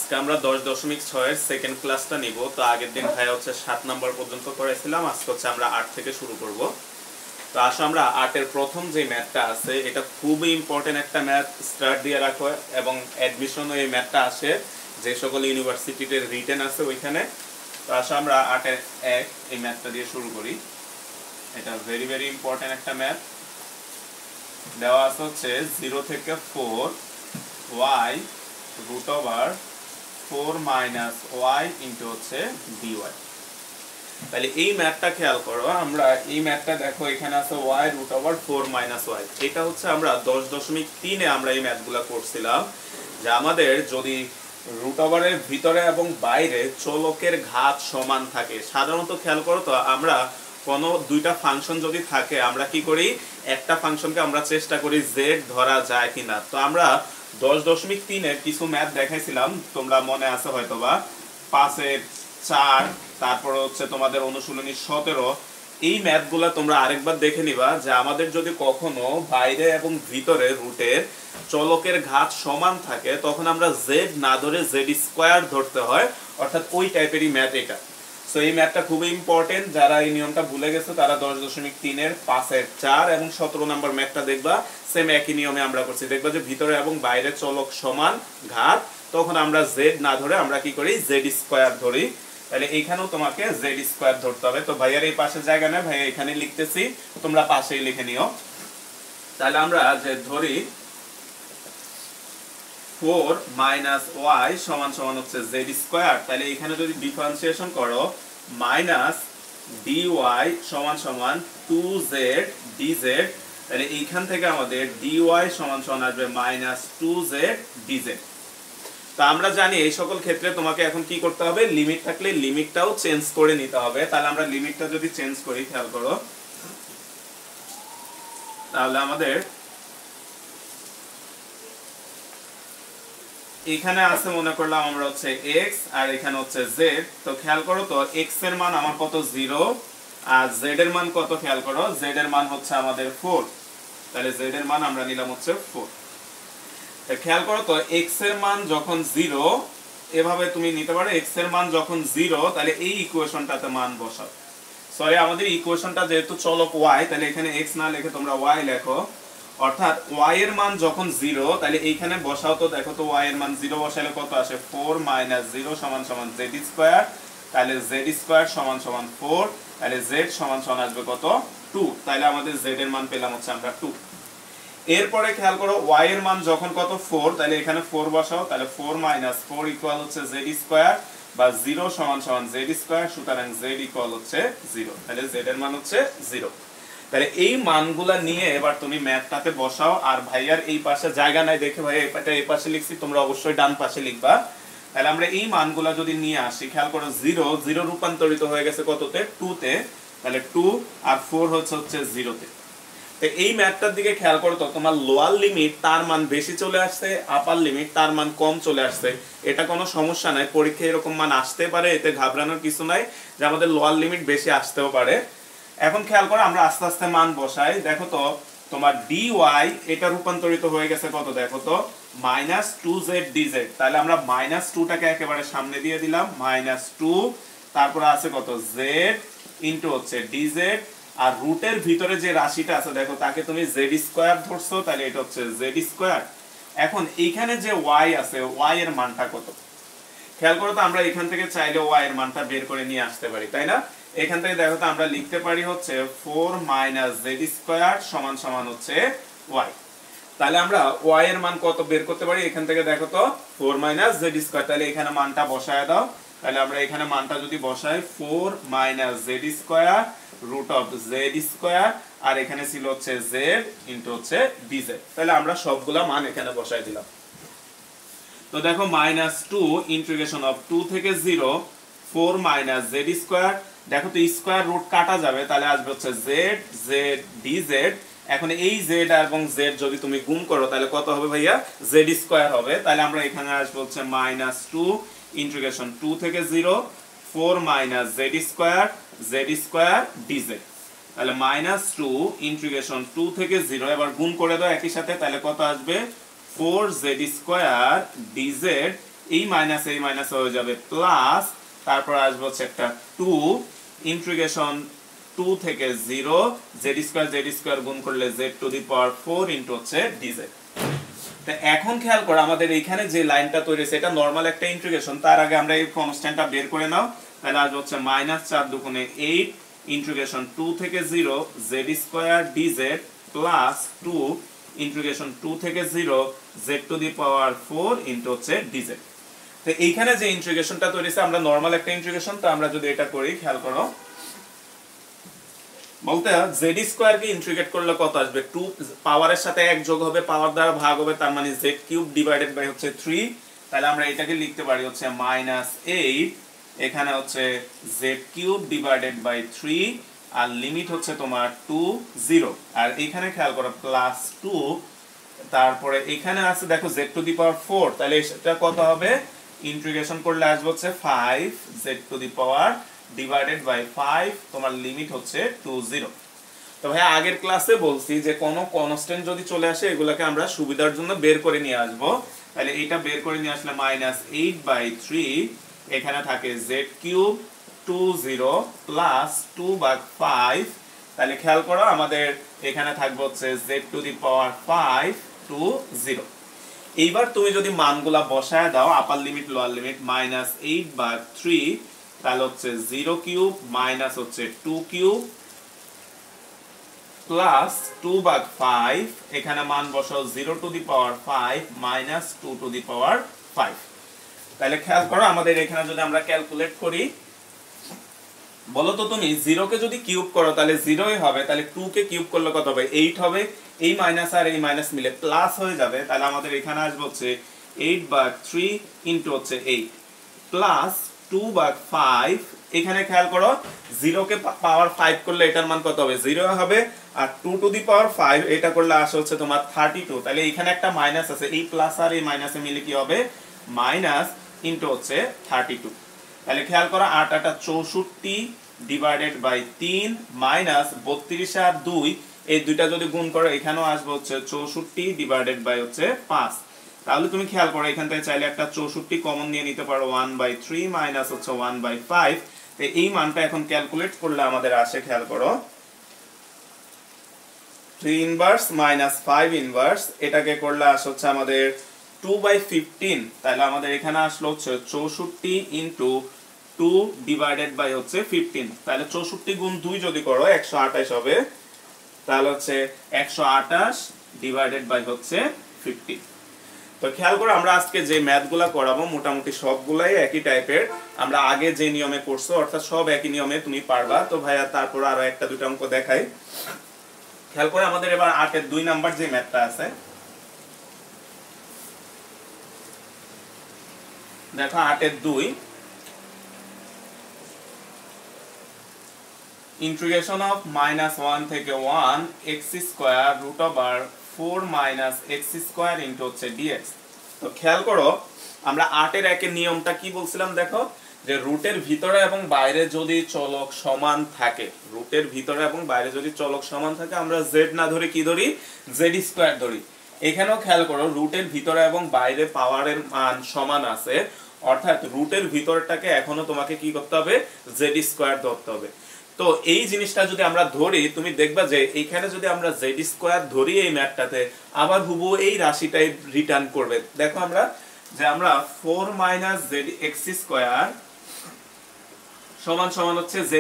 আজকে আমরা 10.6 এর সেকেন্ড ক্লাসটা নিব। তো আগের দিন ভাই হচ্ছে 7 নাম্বার পর্যন্ত করেছিলাম, আজকে হচ্ছে আমরা 8 থেকে শুরু করব। তো আসলে আমরা 8 এর প্রথম যে ম্যাথটা আছে এটা খুবই ইম্পর্টেন্ট একটা ম্যাথ, স্টার্ট দিয়ে রাখো এবং অ্যাডমিশনও এই ম্যাথটা আসে যে সকল ইউনিভার্সিটিতে রিটেন আছে ওইখানে। তো আসলে আমরা 8 এর 1 এই ম্যাথটা দিয়ে শুরু করি। এটা ভেরি ভেরি ইম্পর্টেন্ট একটা ম্যাথ। দেওয়া আছে হচ্ছে 0 থেকে 4 y root over 4 minus y into হচ্ছে dy। তাহলে এই ম্যাথটা খেয়াল করো, আমরা এই ম্যাথটা দেখো এখানে আছে y root over 4 minus y। এটা হচ্ছে আমরা 10.3 এ আমরা এই ম্যাথগুলো করছিলাম যে আমাদের যদি রুট ওভারের ভিতরে এবং বাইরে চলকের ঘাত সমান থাকে, সাধারণত খেয়াল করো তো আমরা কোনো দুইটা ফাংশন যদি থাকে আমরা কি করি, একটা ফাংশনকে আমরা চেষ্টা করি z ধরা যায় কিনা। তো আমরা 10.3 এর কিছু ম্যাথ দেখাইছিলাম, তোমরা মনে আছে হয়তোবা 5 এর 4, তারপর হচ্ছে তোমাদের অনুশীলনী 17। এই ম্যাথগুলা তোমরা আরেকবার দেখে নিবা যে আমাদের যদি কখনো বাইরে এবং ভিতরে রুটের চলকের ঘাত সমান থাকে তখন আমরা z না ধরে z স্কয়ার ধরতে হয়, অর্থাৎ ওই টাইপেরই ম্যাথ এটা। সো এই ম্যাথটা খুবই ইম্পর্টেন্ট, যারা এই নিয়মটা ভুলে গেছে তারা 10.3 এর 5 এর 4 এবং 17 নাম্বার ম্যাথটা দেখবা, সেম একই নিয়মে আমরা করছি। দেখবা যে ভিতরে এবং বাইরে চলক সমান ঘাত, তখন আমরা z না ধরে আমরা কি করি, z স্কয়ার ধরি। তাহলে এইখানেও তোমাকে z স্কয়ার ধরতে হবে। তো ভাইয়ার এই পাশে জায়গা নেই, ভাইয়া এখানে লিখতেছি, তোমরা পাশেই লিখে নিও। তাহলে আমরা যে ধরি 4 minus y সমান সমান হচ্ছে z স্কয়ার। তাহলে এখানে যদি ডিফারেন্সিয়েশন করো মাইনাস dy সমান সমান 2z dz, তাহলে এইখান থেকে আমাদের dy সমান সমান আসবে মাইনাস 2z dz। তো আমরা জানি এই সকল ক্ষেত্রে তোমাকে এখন কি করতে হবে, লিমিট থাকলে লিমিটটাও চেঞ্জ করে নিতে হবে। তাহলে আমরা লিমিটটা যদি চেঞ্জ করি, খেয়াল করো, তাহলে আমাদের এখানে আছে মনে করলাম আমরা হচ্ছে x আর এখানে হচ্ছে z। তো খেয়াল করো তো x এর মান আমার কত 0 আর z এর মান কত, খেয়াল করো z এর মান হচ্ছে আমাদের 4। তাহলে z এর মান আমরা নিলাম হচ্ছে 4। খেয়াল করো তো x এর মান যখন 0, এভাবে তুমি নিতে পারো x এর মান যখন 0, তাহলে এই ইকুয়েশনটাতে মান বসাও। সরি, আমাদের ইকুয়েশনটা যেহেতু চলক y, তাহলে এখানে x না লিখে তোমরা y লেখো, অর্থাৎ y এর মান যখন 0 তাহলে এইখানে বসাও। তো দেখো তো y এর মান 0 বসালে কত আসে, 4 minus 0 সমান সমান z স্কয়ার। তাহলে z স্কয়ার সমান সমান 4, তাহলে z সমান সমান আসবে কত, 2। তাহলে আমাদের z এর মান পেলাম হচ্ছে আমরা 2। এরপরে খেয়াল করো y এর মান যখন কত 4, তাহলে এখানে 4 বসাও। তাহলে 4 minus 4 ইকুয়াল হচ্ছে z স্কয়ার, বা 0 সমান সমান z স্কয়ার, সুতরাং z ইকুয়াল হচ্ছে 0। তাহলে z এর মান হচ্ছে 0। তাহলে এই মানগুলা নিয়ে এবার তুমি ম্যাথটাতে বসাও। আর ভাইয়ার এই পাশে জায়গা নাই দেখে ভাই এটা এই পাশে লিখছি, তোমরা অবশ্যই ডান পাশে লিখবা। তাহলে আমরা এই মানগুলা যদি নিয়ে আসি, খেয়াল করো 0 রূপান্তরিত হয়ে গেছে কততে, 2 তে। তাহলে 2 আর 4 হচ্ছে 0 তে। তো এই ম্যাথটার দিকে খেয়াল করো তো, তোমার লোয়ার লিমিট তার মান বেশি চলে আসছে, আপার লিমিট তার মান কম চলে আসছে। এটা কোনো সমস্যা নাই, পরীক্ষায় এরকম মান আসতে পারে, এতে ঘাবড়ানোর কিছু নাই যে আমাদের লোয়ার লিমিট বেশি আসতেও পারে। এখন খেয়াল করো আমরা আস্তে আস্তে মান বসাই। দেখো তো তোমার dy এটা রূপান্তরিত হয়ে গেছে কত, দেখো তো মাইনাস 2z dz। তাহলে আমরা মাইনাস 2টাকে একেবারে সামনে দিয়ে দিলাম, মাইনাস 2, তারপরে আছে কত z ইন্টু হচ্ছে dz, আর রুটের ভিতরে যে রাশিটা আছে দেখো তাকে তুমি z স্কয়ার ধরছো, তাহলে এটা হচ্ছে z স্কয়ার। এখন এইখানে যে y আছে, y এর মানটা কত, খেয়াল করো তো আমরা এখান থেকে চাইলে y এর মানটা বের করে নিয়ে আসতে পারি, তাই না? এখান থেকে দেখো তো আমরা লিখতে পারি হচ্ছে 4 minus z স্কয়ার সমান সমান হচ্ছে y। তাহলে আমরা y এর মান কত বের করতে পারি, এখান থেকে দেখো তো 4 minus z স্কয়ার। তাহলে এখানে মানটা বসায় দাও। তাহলে আমরা এখানে মানটা যদি বসাই 4 minus z square root of z square, আর এখানে ছিল হচ্ছে z ইনটু হচ্ছে dz। তাহলে আমরা সবগুলা মান এখানে বসাই দিলাম। তো দেখো মাইনাস 2 ইন্টিগ্রেশন অফ 2 থেকে 0 4 minus z স্কয়ার। দেখো তো স্কয়ার রুট কাটা যাবে, তাহলে আসবে হচ্ছে z dz। এখন এই z এবং z যদি তুমি গুণ করো তাহলে কত হবে ভাইয়া, z স্কয়ার হবে। তাহলে আমরা এখানে আসবে হচ্ছে মাইনাস 2 ইন্টিগ্রেশন 2 থেকে 0 4 minus z স্কয়ার dz। তাহলে মাইনাস 2 ইন্টিগ্রেশন 2 থেকে 0, এবার গুণ করে দাও একই সাথে, তাহলে কত আসবে 4z স্কয়ার dz এই মাইনাস হয়ে যাবে প্লাস, তারপর আসবে হচ্ছে একটা 2 ইন্টিগ্রেশন 2 থেকে 0 z স্কয়ার গুণ করলে z⁴ ইনটু হচ্ছে dz। তো এখন খেয়াল করো আমাদের এইখানে যে লাইনটা তৈরি হয়েছে এটা নরমাল একটা ইন্টিগ্রেশন, তার আগে আমরা এই কনস্ট্যান্টটা বের করে নাও। তাহলে আসবে হচ্ছে -4 দুগুণে 8 ইন্টিগ্রেশন 2 থেকে 0 z² dz প্লাস 2 ইন্টিগ্রেশন 2 থেকে 0 z⁴ ইনটু হচ্ছে dz। তো এইখানে যে ইন্টিগ্রেশনটা তৈরি হয়েছে আমরা নরমাল একটা ইন্টিগ্রেশন, তো আমরা যদি এটা করি খেয়াল করো বলতে z² কে ইন্টিগ্রেট করলে কত আসবে, 2 পাওয়ারের সাথে 1 যোগ হবে, পাওয়ার দ্বারা ভাগ হবে, তার মানে z³ ডিভাইডেড বাই হচ্ছে 3। তাহলে আমরা এটাকে লিখতে পারি হচ্ছে -8, এখানে হচ্ছে z³ divided by 3 R limit হচ্ছে তোমার 2 0। আর এখানে খেয়াল করো +2, তারপরে এখানে আছে দেখো z⁴, তাহলে এটা কত হবে, ইন্টিগ্রেশন করলে আসবে হচ্ছে 5 z⁴ ডিভাইডেড বাই 5, তোমার লিমিট হচ্ছে 2 0। তো ভাই আগের ক্লাসে বলছি যে কোনো কনস্ট্যান্ট যদি চলে আসে এগুলোকে আমরা সুবিধার জন্য বের করে নিয়ে আসব। তাহলে এটা বের করে নিয়ে আসলে -8/3, এখানে থাকে z³ 2 0 প্লাস 2/5। তাহলে খেয়াল করো আমাদের এখানে থাকবে হচ্ছে z⁵ 2 0। এইবার তুমি যদি মানগুলা বসায় দাও আপার লিমিট লোয়ার লিমিট -8/3, তাহলে হচ্ছে 0³ মাইনাস হচ্ছে 2³ প্লাস 2/5, এখানে মান বসাও 0⁵ মাইনাস 2⁵। তাহলে খেয়াল করো আমাদের এখানে যদি আমরা ক্যালকুলেট করি, বলো তো তুমি 0 কে যদি কিউব করো তাহলে 0ই হবে, তাহলে 2 কে কিউব করলে কত হবে, 8 হবে। এই মাইনাস আর এই মাইনাস মিলে প্লাস হয়ে যাবে, তাহলে আমাদের এখানে আসবে হচ্ছে 8/3 ইনটু হচ্ছে 8 প্লাস 2/5। এখানে খেয়াল করো 0 কে পাওয়ার 5 করলে এটার মান কত হবে, 0 হবে, আর 2⁵ এটা করলে আসে হচ্ছে তোমার 32। তাহলে এখানে একটা মাইনাস আছে, এই প্লাস আর এই মাইনাসে মিলে কি হবে, মাইনাস ইনটু হচ্ছে 32। তাহলে খেয়াল করো 8 8 64 ডিভাইডেড বাই 3 মাইনাস 32 আর 2, এই দুইটা যদি গুণ করো এখানেও আসবে হচ্ছে 64 ডিভাইডেড বাই হচ্ছে 5। তাহলে তুমি খেয়াল করো এখান থেকে চাইলে একটা 64 কমন নিয়ে নিতে পারো, 1/3 মাইনাস হচ্ছে 1/5। তো এই মানটা এখন ক্যালকুলেট করলে আমাদের আসে, খেয়াল করো 3 ইনভার্স মাইনাস 5 ইনভার্স, এটাকে করলে আসে হচ্ছে আমাদের 2/15। তাহলে আমাদের এখানে আসলো হচ্ছে 64 ইনটু 2 ডিভাইডেড বাই হচ্ছে 15। তাহলে 64 গুণ 2 যদি করো 128 হবে, তাহলে হচ্ছে 128 ডিভাইডেড বাই হচ্ছে 15। তো খেয়াল করো আমরা আজকে যে ম্যাথগুলা করাবো মোটামুটি সবগুলাই একই টাইপের, আমরা আগে যে নিয়মে করছো অর্থাৎ সব একই নিয়মে তুমি পারবা। তো ভাইয়া তারপর আরো একটা দুটো অঙ্ক দেখাই। খেয়াল করে আমাদের এবার 8 এর 2 নাম্বার যে ম্যাথটা আছে, দেখো 8 এর 2 ইন্টিগ্রেশন অফ -1 থেকে 1 x² √4 x² ইনটু হচ্ছে dx। তো খেয়াল করো আমরা 8 এর 1 এর নিয়মটা কি বলছিলাম, দেখো যে রুটের ভিতরে এবং বাইরে যদি চলক সমান থাকে, রুটের ভিতরে এবং বাইরে যদি চলক সমান থাকে আমরা z না ধরে কি ধরি, z² ধরি। এখানেও খেয়াল করো রুটের ভিতরে এবং বাইরে পাওয়ারের মান সমান আছে, অর্থাৎ রুটের ভিতরটাকে এখনো তোমাকে কি করতে হবে, z² ধরতে হবে। তো এই জিনিসটা যদি আমরা ধরি তুমি দেখবা যে এখানে যদি আমরা z² ধরি এই ম্যাথটাতে, আবার হুবহু এই রাশিটাই রিটার্ন করবে। দেখো আমরা যে আমরা 4 zx² সমান সমান হচ্ছে z²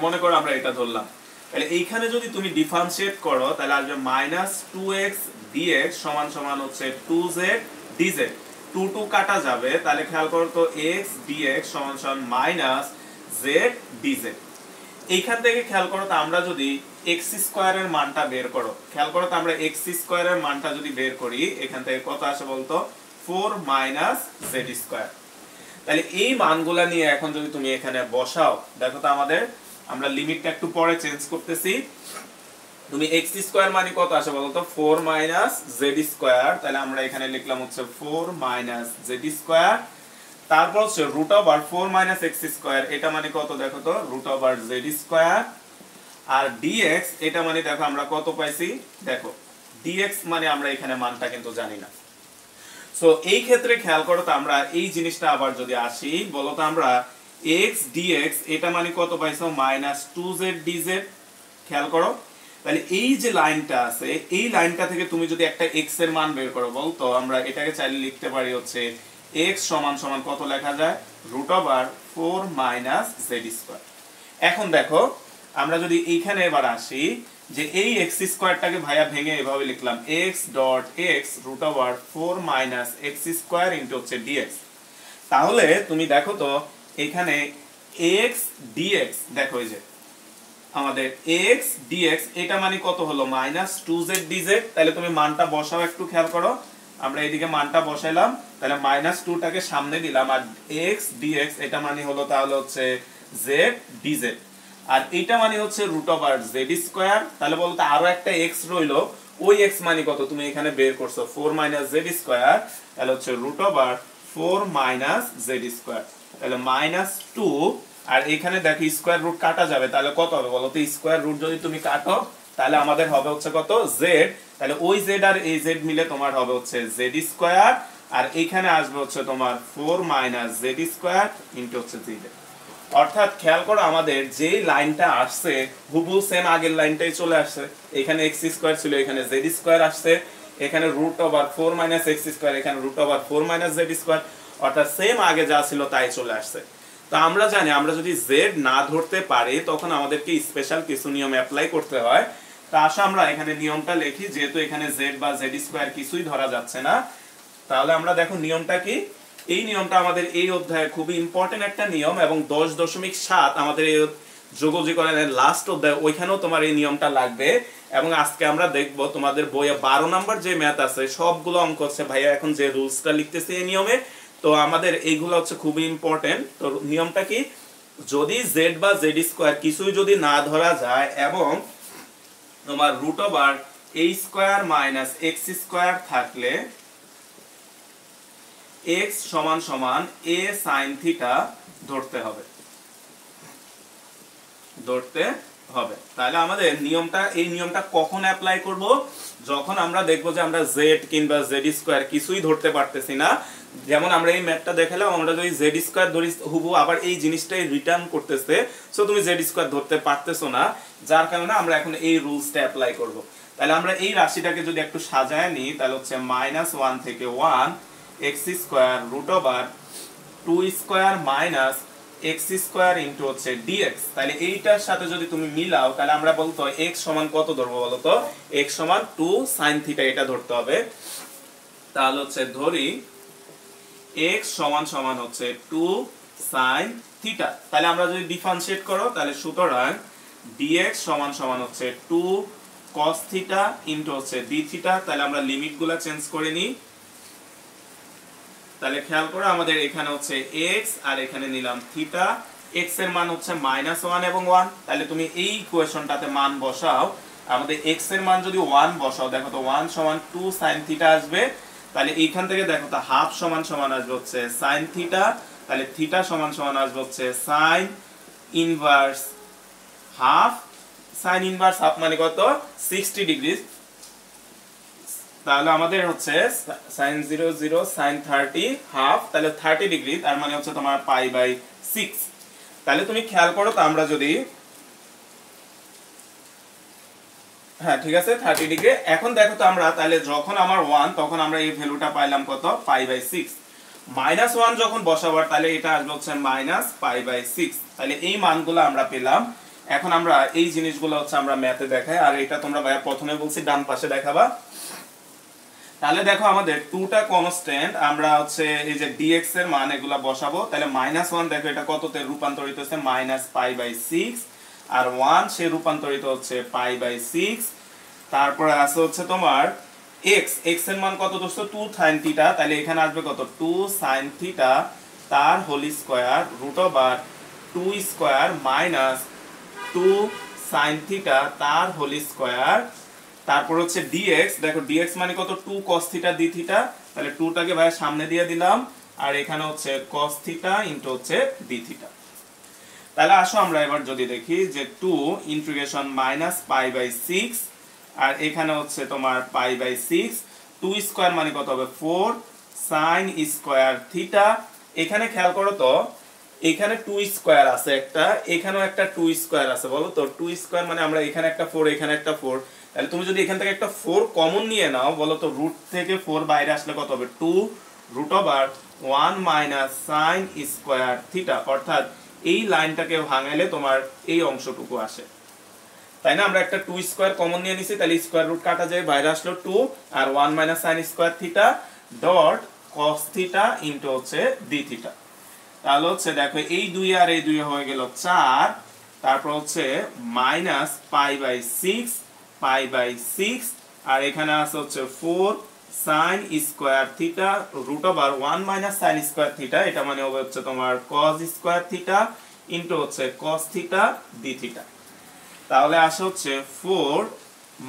মনে করো আমরা এটা ধরলাম, তাহলে এইখানে যদি তুমি ডিফারেন্সিয়েট করো তাহলে আসবে -2x dx সমান সমান হচ্ছে 2z dz। 2 2 কাটা যাবে, তাহলে খেয়াল করো তো x dx সমান সমান -z dz। এইখান থেকে খেয়াল করো তো আমরা যদি x² এর মানটা বের করো, খেয়াল করো তো আমরা x² এর মানটা যদি বের করি এখান থেকে কত আসে বলতো, 4 z²। তাহলে এই মানগুলা নিয়ে এখন যদি তুমি এখানে বসাও, দেখো তো আমাদের আমরা লিমিটটা একটু পরে চেঞ্জ করতেছি। তুমি x² মানে কত আসে বলতো, 4 z²। তাহলে আমরা এখানে লিখলাম হচ্ছে 4 z², তারপর হচ্ছে √4 x², এটা মানে কত দেখো তো, √z²। আর dx এটা মানে দেখো আমরা কত পাইছি, দেখো dx মানে আমরা এখানে মানটা কিন্তু জানি না। সো এই ক্ষেত্রে খেয়াল করো তো আমরা এই জিনিসটা আবার যদি আসি বলো তো আমরা x dx এটা মানে কত পাইছো -2z dz। খেয়াল করো তাহলে এই যে লাইনটা আছে এই লাইনটা থেকে তুমি যদি একটা x এর মান বের করো বলতো আমরা এটাকে চাইলে লিখতে পারি হচ্ছে x সমান সমান কত লেখা যায় √4 - z²। এখন দেখো আমরা যদি এইখানে এবার আসি যে এই x² ভাইয়া ভেঙে এভাবে লিখলাম x dot x √4 - x² into হচ্ছে dx। তাহলে তুমি দেখো তো এখানে x dx দেখো এই যে আমাদের x dx এটা মানে কত হলো -2z dz। তাহলে তুমি মানটা বসাও, একটু খেয়াল করো আমরা এদিকে মানটা বসাইলাম তাহলে -2টাকে সামনে দিলাম আর x dx এটা মানে হলো তাহলে হচ্ছে z dz আর এটা মানে হচ্ছে √z²। তাহলে বলতো আরো একটা x রইলো ওই x মানে কত তুমি এখানে বের করছো 4 - z²। তাহলে হচ্ছে √4 - z²। তাহলে -2 আর এখানে দেখো স্কয়ার রুট কাটা যাবে তাহলে কত হবে বলো তো স্কয়ার রুট যদি তুমি কাটো তাহলে আমাদের হবে হচ্ছে কত z। তাহলে ওই z আর এই z মিলে তোমার হবে হচ্ছে z² আর এখানে আসবে হচ্ছে তোমার 4 - z² ইনটু হচ্ছে z। অর্থাৎ খেয়াল করো আমাদের যে লাইনটা আসছে হুবহু সেম আগের লাইনটাই চলে আসছে। এখানে x² ছিল এখানে z² আসছে, এখানে √4 - x² এখানে √4 - z², অর্থাৎ সেম আগে যা ছিল তাই চলে আসছে। তো আমরা জানি আমরা যদি z না ধরতে পারি তখন আমাদেরকে স্পেশাল কিছু নিয়ম অ্যাপ্লাই করতে হয়। তো আসো আমরা এখানে নিয়মটা লিখি, যেহেতু এখানে z বা z² কিছুই ধরা যাচ্ছে না তাহলে আমরা দেখো নিয়মটা কি। এই নিয়মটা আমাদের এই অধ্যায়ে খুবই ইম্পর্টেন্ট একটা নিয়ম এবং 10.7 আমাদের এই যোগজীকরণের লাস্ট অধ্যায় ওইখানেও তোমার এই নিয়মটা লাগবে। এবং আজকে আমরা দেখব তোমাদের বইয়ে 12 নাম্বার যে ম্যাথ আছে সবগুলো অঙ্ক হচ্ছে ভাইয়া এখন যে রুলসটা লিখতেছে এই নিয়মে। তো আমাদের এইগুলো হচ্ছে খুবই ইম্পর্টেন্ট। তো নিয়মটা কি, যদি z বা z² কিছুই যদি না ধরা যায় এবং তোমার √a² - x² থাকলে x সমান সমান a sin θ ধরতে হবে তাহলে আমাদের এই নিয়মটা কখন অ্যাপ্লাই করব, যখন আমরা দেখব যে আমরা z কিংবা z² কিছুই ধরতে পারতেছি না। যেমন আমরা এই ম্যাথটা দেখালাম আমরা যদি z² ধরি হুবহু আবার এই জিনিসটাই রিটার্ন করতেছে, সো তুমি z² ধরতে পারতেছো না, যার কারণে আমরা এখন এই রুলসটা অ্যাপ্লাই করব। তাহলে আমরা এই রাশিটাকে যদি একটু সাজায় নিই তাহলে হচ্ছে -1 থেকে 1 x² √2² - x² ইনটু হচ্ছে dx। তাহলে এইটার সাথে যদি তুমি মিলাও তাহলে আমরা বলতো x সমান কত ধরবো বলতো x সমান 2 sin θ এটা ধরতে হবে। তাহলে হচ্ছে ধরি x সমান সমান হচ্ছে 2 sin θ। তাহলে আমরা যদি ডিফারেন্সিয়েট করো তাহলে সুতরাং dx সমান সমান হচ্ছে 2 cos θ ইনটু হচ্ছে dθ। তাহলে আমরা লিমিটগুলো চেঞ্জ করে নিই। তাহলে খেয়াল করো আমাদের এখানে হচ্ছে x আর এখানে নিলাম θ। x এর মান হচ্ছে -1 এবং 1। তাহলে তুমি এই ইকুয়েশনটাতে মান বসাও, আমাদের x এর মান যদি 1 বসাও দেখো তো 1 সমান 2 sin θ আসবে। তাহলে এইখান থেকে দেখো তো হাফ সমান সমান আসবে হচ্ছে sin θ। তাহলে θ সমান সমান আসবে হচ্ছে sin inverse half. sin inverse half মানে কত 60 ডিগ্রি। তাহলে আমাদের হচ্ছে sin 0 0 sin 30 হাফ, তাহলে 30 ডিগ্রি তার মানে হচ্ছে তোমার π/6। তাহলে তুমি খেয়াল করো তো আমরা যদি হ্যাঁ ঠিক আছে 30 ডিগ্রি। এখন দেখো তো আমরা তাহলে যখন আমার 1 তখন আমরা এই ভ্যালুটা পাইলাম কত π/6। -1 যখন বসাবার তাহলে এটা আসবে হচ্ছে -π/6। তাহলে এই মানগুলো আমরা পেলাম। এখন আমরা এই জিনিসগুলো হচ্ছে আমরা ম্যাথে দেখাই আর এটা তোমরা ভাইয়া প্রথমে বলছি ডান পাশে দেখাবা। তাহলে দেখো আমাদের 2টা কনস্ট্যান্ট আমরা হচ্ছে এই যে dx এর মান এগুলা বসাবো। তাহলে -1 দেখো এটা কততে রূপান্তরিত হচ্ছে -π/6 আর 1 সে রূপান্তরিত হচ্ছে π/6। তারপরে আছে হচ্ছে তোমার x এর মান কত দোস্ত 2 sin θ। তাহলে এখানে আসবে কত 2 sin θ তার হোল স্কয়ার √2² - 2 sin θ তার হোল স্কয়ার। তারপর হচ্ছে dx, দেখো dx মানে কত 2 cos θ dθ। তাহলে 2টাকে ভাই সামনে দিয়ে দিলাম আর এখানে হচ্ছে cos θ ইনটু হচ্ছে dθ। তাহলে আসো আমরা এবার যদি দেখি যে 2 ইন্টিগ্রেশন -π/6 আর এখানে হচ্ছে তোমার π/6 2² মানে কত হবে 4 সাইন স্কয়ার থিটা। এখানে খেয়াল করো তো, এখানে 2 স্কয়ার আছে একটা, এখানেও একটা 2 স্কয়ার আছে। বলো তো 2 স্কয়ার মানে আমরা এখানে একটা 4 এখানে একটা 4, তাহলে তুমি যদি এখান থেকে একটা 4 কমন নিয়ে নাও, বলো তো রুট থেকে 4 বাইরে আসলে কত হবে? 2 root over 1 minus sine square theta. অর্থাৎ এই লাইনটাকে ভাঙাইলে তোমার এই অংশটুকু আসে, তাই না? আমরা একটা 2 স্কয়ার কমন নিয়ে নিছি, তাহলে স্কয়ার রুট কাটা যায়, বাইরে আসলো 2 আর 1 minus sine square theta dot cos theta into হচ্ছে d থিটা। তাহলে হচ্ছে দেখো এই 2 আর এই 2 হয়ে গেল 4, তারপর হচ্ছে মাইনাস পাই বাই 6 আর এখানে আছে হচ্ছে 4 sine square theta root over 1 minus sine square theta, এটা মানে হবে হচ্ছে তোমার cos স্কয়ার থিটা ইনটু হচ্ছে cos থিটা d থিটা। তাহলে আসে হচ্ছে 4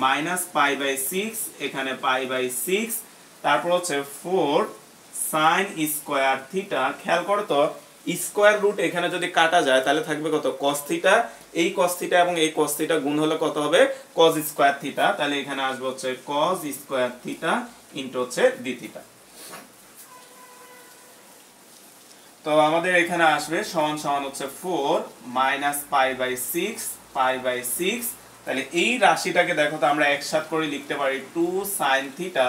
মাইনাস পাই বাই 6, এখানে পাই বাই 6, তারপর হচ্ছে 4 সাইন স্কয়ার থিটা। খেয়াল করো তো স্কয়ার রুট এখানে যদি কাটা যায় তাহলে থাকবে কত? cos theta. এই cos থিটা এবং এই cos থিটা গুণ হলে কত হবে? cos square theta. তাহলে এখানে আসবে হচ্ছে cos স্কয়ার থিটা ইনটু হচ্ছে d থিটা। তো আমাদের এখানে আসবে সমান সমান হচ্ছে 4 মাইনাস পাই বাই 6 তাহলে এই রাশিটাকে দেখো তো আমরা একসাথে করে লিখতে পারি 2 sin থিটা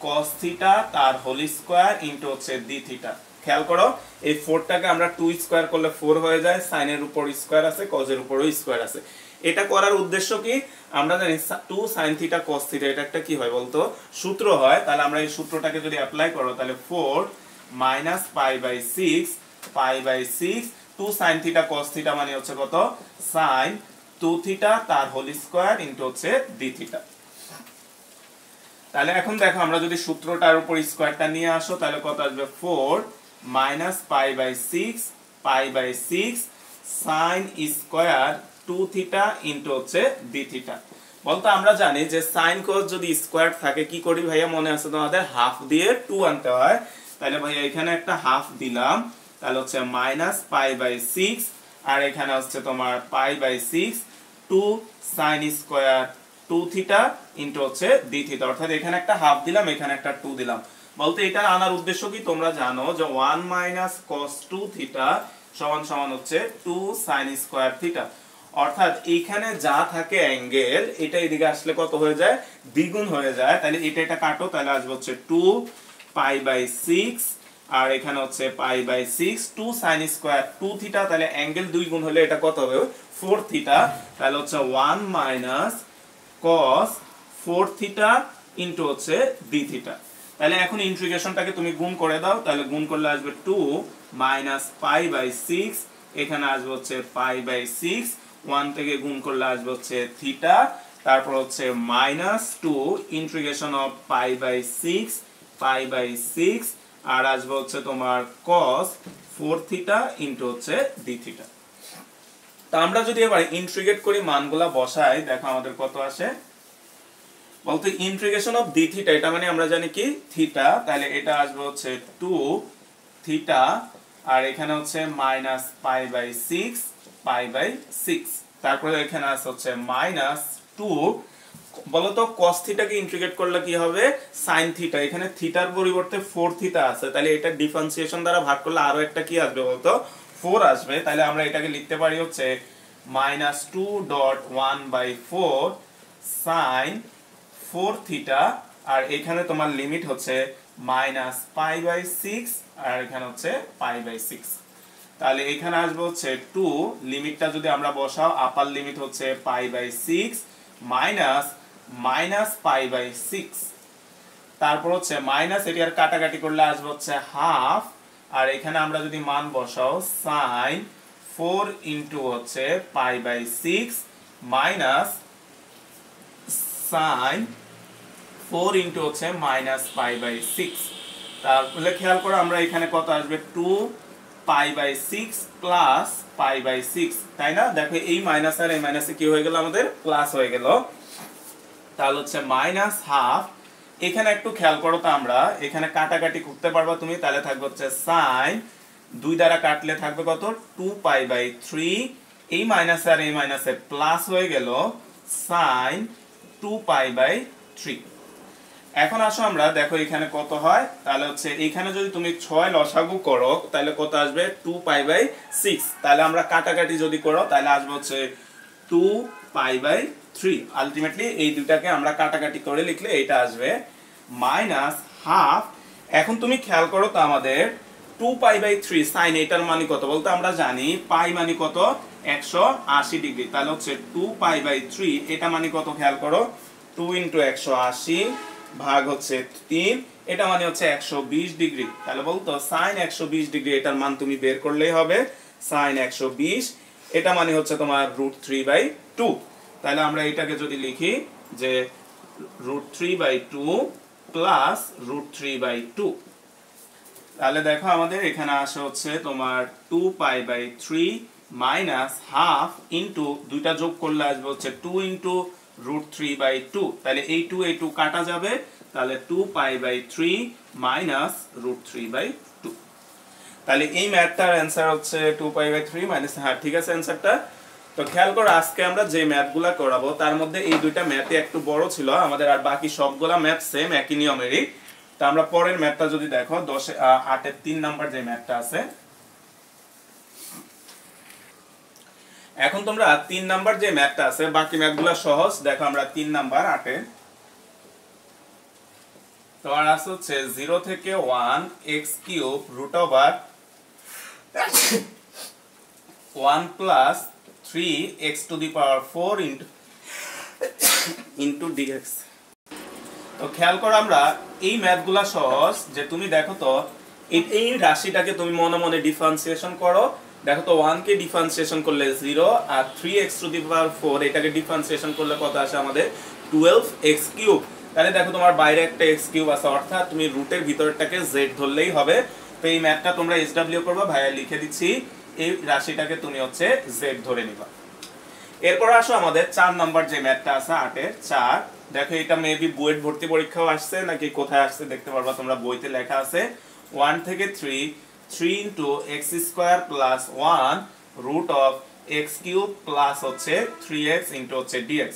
cos থিটা তার হোল স্কয়ার ইনটু হচ্ছে d থিটা। খেয়াল করো এই 4টাকে আমরা 2 স্কয়ার করলে 4 হয়ে যায়, sin এর উপর স্কয়ার আছে, cos এর উপরও স্কয়ার আছে। এটা করার উদ্দেশ্য কি? আমরা জানি 2 sin থিটা cos থিটা এটা একটা কি হয় বলতো? সূত্র হয়। তাহলে আমরা এই সূত্রটাকে যদি অ্যাপ্লাই করো তাহলে 4 minus pi by 6 2 sin theta cos theta মানে হচ্ছে কত? sin 2 থিটা তার হোল স্কয়ার ইনটু হচ্ছে d থিটা। তাহলে এখন দেখো আমরা যদি সূত্রটার উপর স্কয়ারটা নিয়ে আসো তাহলে কত আসবে? 4 minus pi by 6 sin square 2 theta into হচ্ছে d থিটা। বলতো আমরা জানি যে sin cos যদি স্কয়ার থাকে কি করি ভাইয়া? মনে আছে তোমাদের? হাফ দিয়ে 2 আনতে হয়। তাহলে ভাইয়া এখানে একটা হাফ দিলাম, তাহলে হচ্ছে মাইনাস পাই বাই 6 আর এখানে হচ্ছে তোমার pi by 6 2 sin square 2 theta into হচ্ছে d থিটা। অর্থাৎ এখানে একটা হাফ দিলাম, এখানে একটা 2 দিলাম। বলতে এটা আনার উদ্দেশ্য কি? তোমরা জানো যে 1 মাইনাস cos 2 থিটা সমান সমান হচ্ছে 2 sin স্কয়ার থিটা। অর্থাৎ এইখানে যা থাকে অ্যাঙ্গেল এটা এদিকে আসলে কত হয়ে যায়? দ্বিগুণ হয়ে যায়। তাহলে এটা কাটো, তাহলে আসবে হচ্ছে 2 পাই বাই 6 আর এখানে হচ্ছে pi by 6 2 sin square 2 theta. তাহলে অ্যাঙ্গেল 2 গুণ হলে এটা কত হবে? 4 থিটা। তাহলে হচ্ছে 1 মাইনাস cos 4 থিটা ইনটু হচ্ছে d থিটা। তাহলে এখন ইন্টিগ্রেশনটাকে তুমি গুণ করে দাও, তাহলে গুণ করলে আসবে 2 মাইনাস পাই বাই 6, এখানে আসবে হচ্ছে পাই বাই 6, 1 থেকে গুণ করলে আসবে হচ্ছে থিটা, তারপর হচ্ছে minus 2 integration of pi by 6 আর আসবে হচ্ছে তোমার cos 4 থিটা ইনটু হচ্ছে d থিটা। তা আমরা যদি এবার ইন্টিগ্রেট করি মানগুলা বসাই, দেখো আমাদের কত আসে? বলতে ইন্টিগ্রেশন অফ d থিটা এটা মানে আমরা জানি কি? থিটা। তাহলে এটা আসবে হচ্ছে 2 থিটা আর এখানে হচ্ছে মাইনাস পাই বাই 6 তারপরে এখানে আছে হচ্ছে মাইনাস 2। বলতো cos থিটাকে ইন্টিগ্রেট করলে কি হবে? sin theta. এখানে থিটার পরিবর্তে 4 থিটা আছে, তাহলে এটা ডিফারেন্সিয়েশন দ্বারা ভাগ করলে আরো একটা কি আসবে বলতো? 4 আসবে। তাহলে আমরা এটাকে লিখতে পারি হচ্ছে মাইনাস 2.1/4 sin 4 থিটা আর এখানে তোমার লিমিট হচ্ছে মাইনাস পাই বাই 6 আর এখানে হচ্ছে পাই বাই 6। তাহলে এখানে আসবে হচ্ছে 2, লিমিটটা যদি আমরা বসাও আপার লিমিট হচ্ছে pi by 6 minus pi by 6, তারপর হচ্ছে মাইনাস এটি আর কাটাকাটি করলে আসবে হচ্ছে হাফ আর এখানে আমরা যদি মান বসাও sin 4 ইনটু হচ্ছে pi by 6 minus sin 4 into হচ্ছে মাইনাস পাই বাই 6। তাহলে খেয়াল করো আমরা এখানে কত আসবে? 2 pi by 6 plus pi by 6, তাই না? দেখো এই মাইনাস আর এই মাইনাসে কি হয়ে গেল? আমাদের প্লাস হয়ে গেল। তাহলে হচ্ছে মাইনাস হাফ। এখানে একটু খেয়াল করো তো, আমরা এখানে কাটাকাটি করতে পারবা তুমি, তাহলে থাকবে হচ্ছে sin 2 দ্বারা কাটলে থাকবে কত? 2 পাই বাই 3। এই মাইনাস আর এই মাইনাসে প্লাস হয়ে গেল sin 2 পাই বাই 3। এখন আসো আমরা দেখো এখানে কত হয়, তাহলে হচ্ছে এখানে যদি তুমি 6 লসাগু করো তাহলে কত আসবে 2π/6। তাহলে আমরা কাটাকাটি যদি করো তাহলে আসবে হচ্ছে 2π/3। আলটিমেটলি এই দুটাকে আমরা কাটাকাটি করে লিখলে এটা আসবে -12। এখন তুমি খেয়াল করো তো আমাদের 2π/3 sin এটার মানে কত বলতে আমরা জানি পাই মানে কত 180 ডিগ্রি। তাহলে হচ্ছে 2π/3 এটা মানে কত খেয়াল করো 2 × 180 ভাগ হচ্ছে 3, এটা মানে হচ্ছে 120 ডিগ্রি। তাহলে বলতো sin 120 ডিগ্রি এটার মান তুমি বের করলেই হবে sin 120, এটা মানে হচ্ছে তোমার √3/2। তাহলে আমরা এটাকে যদি লিখি যে √3/2 প্লাস √3/2, তাহলে দেখো আমাদের এখানে আসে হচ্ছে তোমার 2π/3 মাইনাস হাফ ইন্টু দুইটা যোগ করলে আসবে হচ্ছে 2 × √3/2। তাহলে এই 2 এই 2 কাটা যাবে, তাহলে 2π/3 মাইনাস √3/2। তাহলে এই ম্যাথটার অ্যান্সার হচ্ছে 2π/3 মাইনাস, হ্যাঁ ঠিক আছে অ্যান্সারটা। তো খেয়াল করো আজকে আমরা যে ম্যাথগুলা করাবো তার মধ্যে এই দুইটা ম্যাথে একটু বড় ছিল আমাদের, আর বাকি সবগুলা ম্যাথ সেম একই নিয়মেরই। তো আমরা পরের ম্যাথটা যদি দেখো 8 এর 3 নাম্বার যে ম্যাথটা আছে, এখন তোমরা 3 নাম্বার যে ম্যাথটা আছে বাকি ম্যাথগুলো সহজ। দেখো আমরা 3 নাম্বার 8 এ তো আর আছে হচ্ছে 0 থেকে 1 x³ √1 plus 3x⁴ into dx। তো খেয়াল করো আমরা এই ম্যাথগুলা সহজ, যে তুমি দেখো তো এই রাশিটাকে তুমি মনে মনে ডিফারেন্সিয়েশন করো। দেখো তো 1 কে ডিফারেন্সিয়েশন করলে 0 আর 3x⁴ এটাকে ডিফারেন্সিয়েশন করলে কত আসে আমাদের 12x³। তাহলে দেখো তোমার বাইরে একটা x³ আছে, অর্থাৎ তুমি রুটের ভিতরটাকে z ধরলেই হবে। তো এই ম্যাথটা তোমরা SW করবা, ভাইয়া লিখে দিচ্ছি, এই রাশিটাকে তুমি হচ্ছে z ধরে নিবা। এরপর আসো আমাদের 4 নাম্বার যে ম্যাথটা আছে 8 এর 4। দেখো এটা মেবি বুয়েট ভর্তি পরীক্ষাও আসছে নাকি কোথায় আসছে দেখতে পারবা তোমরা, বইতে লেখা আছে 1 থেকে 3 × x² প্লাস 1 √x³ প্লাস হচ্ছে 3x ইনটু হচ্ছে dx।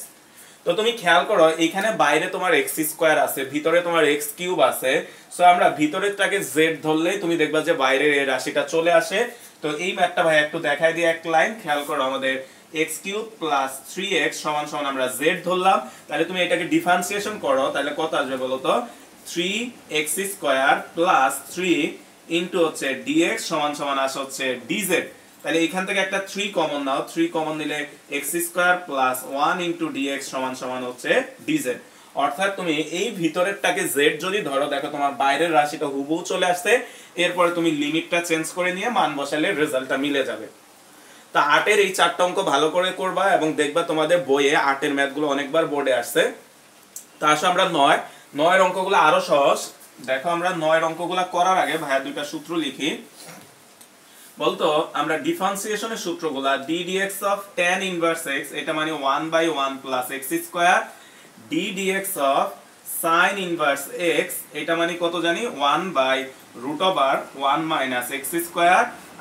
তো তুমি খেয়াল করো এখানে বাইরে তোমার x² আছে, ভিতরে তোমার x³ আছে। সো আমরা ভিতরেরটাকে z ধরলেই তুমি দেখবা যে বাইরের এই রাশিটা চলে আসে। তো এই ম্যাথটা ভাই একটু দেখাই দিয়ে এক লাইন, খেয়াল করো আমাদের x³ প্লাস 3x সমান সমান আমরা z ধরলাম। তাহলে তুমি এটাকে ডিফারেন্সিয়েশন করো তাহলে কত আসবে বলো তো 3x² প্লাস 3 ইনটু হচ্ছে dx সমান সমান আসে হচ্ছে dz। তাহলে এখান থেকে একটা 3 কমন নাও, 3 কমন নিলে x² প্লাস 1 ইনটু dx সমান সমান হচ্ছে dz। অর্থাৎ তুমি এই ভিতরেরটাকে z যদি ধরো, দেখো তোমার বাইরের রাশিটা হুবহু চলে আসছে, এরপরে তুমি লিমিটটা চেঞ্জ করে নিয়ে মান বসালে রেজাল্টটা মিলে যাবে। তা 8 এর এই 4টা অঙ্ক ভালো করে করবা এবং দেখবা তোমাদের বইয়ে 8 এর ম্যাথগুলো অনেকবার বোর্ডে আসছে। তা আসো আমরা 9 এর অঙ্কগুলো আরো সহজ। দেখো আমরা 9 এর অঙ্কগুলো করার আগে ভাইয়া দুইটা সূত্র লিখি। বলতো আমরা ডিফারেন্সিয়েশনের সূত্রগুলো ddx of tan inverse x এটা মানে 1/1 plus x², ddx of sin inverse x এটা মানে কত জানি 1/√1 মাইনাস x²,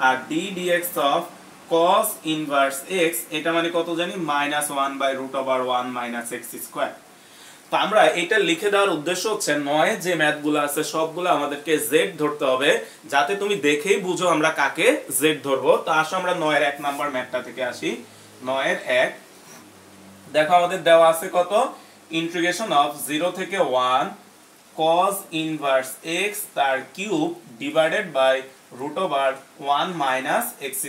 আর ddx of cos inverse x এটা মানে কত জানি -1/√1 মাইনাস x²। তো আমরা এটা লিখে দেওয়ার উদ্দেশ্য হচ্ছে 9 যে ম্যাথগুলো আছে সবগুলো আমাদেরকে z ধরতে হবে, যাতে তুমি দেখেই বুঝো আমরা কাকে z ধরবো। তো আসো আমরা 9 এর 1 নাম্বার ম্যাথটা থেকে আসি। 9 এর 1 দেখো আমাদের দেওয়া আছে কত, ইন্টিগ্রেশন অফ 0 থেকে 1 cos ইনভার্স x তার cube divided by √1 minus x²।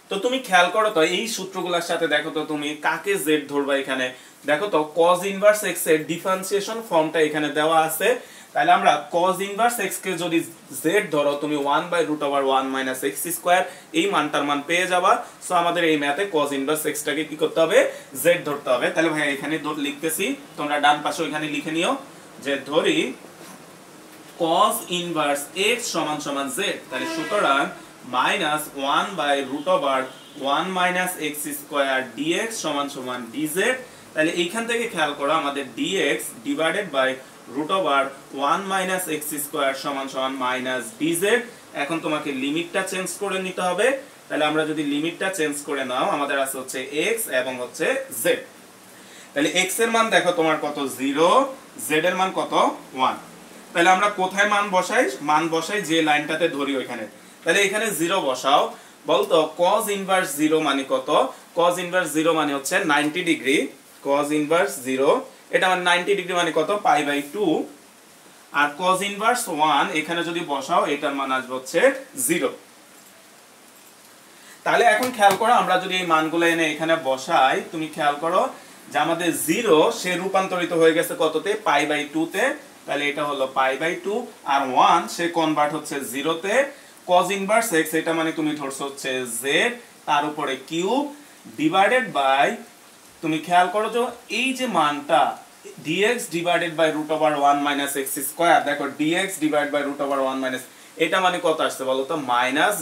তো তুমি খেয়াল করো তো এই সূত্রগুলোর সাথে দেখো তো তুমি কাকে z ধরবা। এখানে দেখো তো cos ইনভার্স x এর ডিফারেন্সিয়েশন ফর্মটা এখানে দেওয়া আছে। তাহলে আমরা cos ইনভার্স x কে যদি z ধরো তুমি 1/√1 মাইনাস x² এই মানটার মান পেয়ে যাবা। সো আমাদের এই ম্যাথে cos ইনভার্স x টাকে কি করতে হবে, z ধরতে হবে। তাহলে ভাই এখানে লিখতেছি, তোমরা ডান পাশে ওইখানে লিখে নিও যে ধরি cos ইনভার্স x সমান সমান z। তাহলে সুতরাং -1/√1 মাইনাস x² dx সমান সমান dz। তাহলে এইখান থেকে খেয়াল করো আমাদের dx divided by √1 minus x² সমান সমান মাইনাস dz। এখন তোমাকে লিমিটটা চেঞ্জ করে নিতে হবে। তাহলে আমরা যদি লিমিটটা চেঞ্জ করে নাও আমাদের আছে হচ্ছে x এবং হচ্ছে z। তাহলে x এর মান দেখো তোমার কত 0 z এর মান কত 1। তাহলে আমরা কোথায় মান বসাই যে লাইনটাতে ধরি ওইখানে। তাহলে এখানে 0 বসাও। বলতো cos ইনভার্স 0 মানে কত? cos ইনভার্স 0 মানে হচ্ছে 90 ডিগ্রি। cos ইনভার্স 0 এটা মানে 90 ডিগ্রি মানে কত? π/2। আর cos ইনভার্স 1 এখানে যদি বসাও এটার মান আসবে হচ্ছে 0। তাহলে এখন খেয়াল করো, আমরা যদি এই মানগুলো এনে এখানে বসাই, তুমি খেয়াল করো যে আমাদের 0 সে রূপান্তরিত হয়ে গেছে কততে? π/2 তে। তাহলে এটা হলো π/2 আর 1 সে কনভার্ট হচ্ছে 0 তে। cos ইনভার্স x এটা মানে তুমি ধরছো হচ্ছে z, তার উপরে কিউব ডিভাইডেড বাই, তুমি খেয়াল করো যে এই যে মানটা dx ডিভাইডেড বাই √1 - x², দেখো dx ডিভাইড বাই √1 - এটা মানে কত আসছে বলো তো?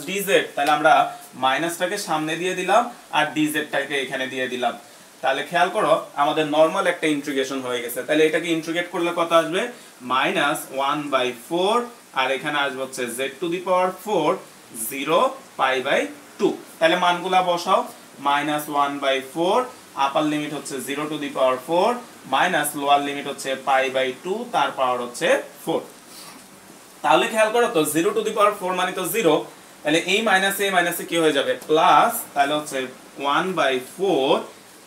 -dz। তাহলে আমরা মাইনাসটাকে সামনে দিয়ে দিলাম আর dz টাকে এখানে দিয়ে দিলাম। তাহলে খেয়াল করো আমাদের নরমাল একটা ইন্টিগ্রেশন হয়ে গেছে। তাহলে এটাকে ইন্টিগ্রেট করলে কত আসবে? -1/4 আর এখানে আসবে হচ্ছে z⁴ 0 π/2। তাহলে মানগুলা বসাও। -1/4 আপার লিমিট হচ্ছে 0⁴ মাইনাস লোয়ার লিমিট হচ্ছে π/2 তার পাওয়ার হচ্ছে 4। তাহলে খেয়াল করো তো 0⁴ মানে তো 0, তাহলে এই মাইনাসে কি হয়ে যাবে? প্লাস, তাহলে হচ্ছে 1/4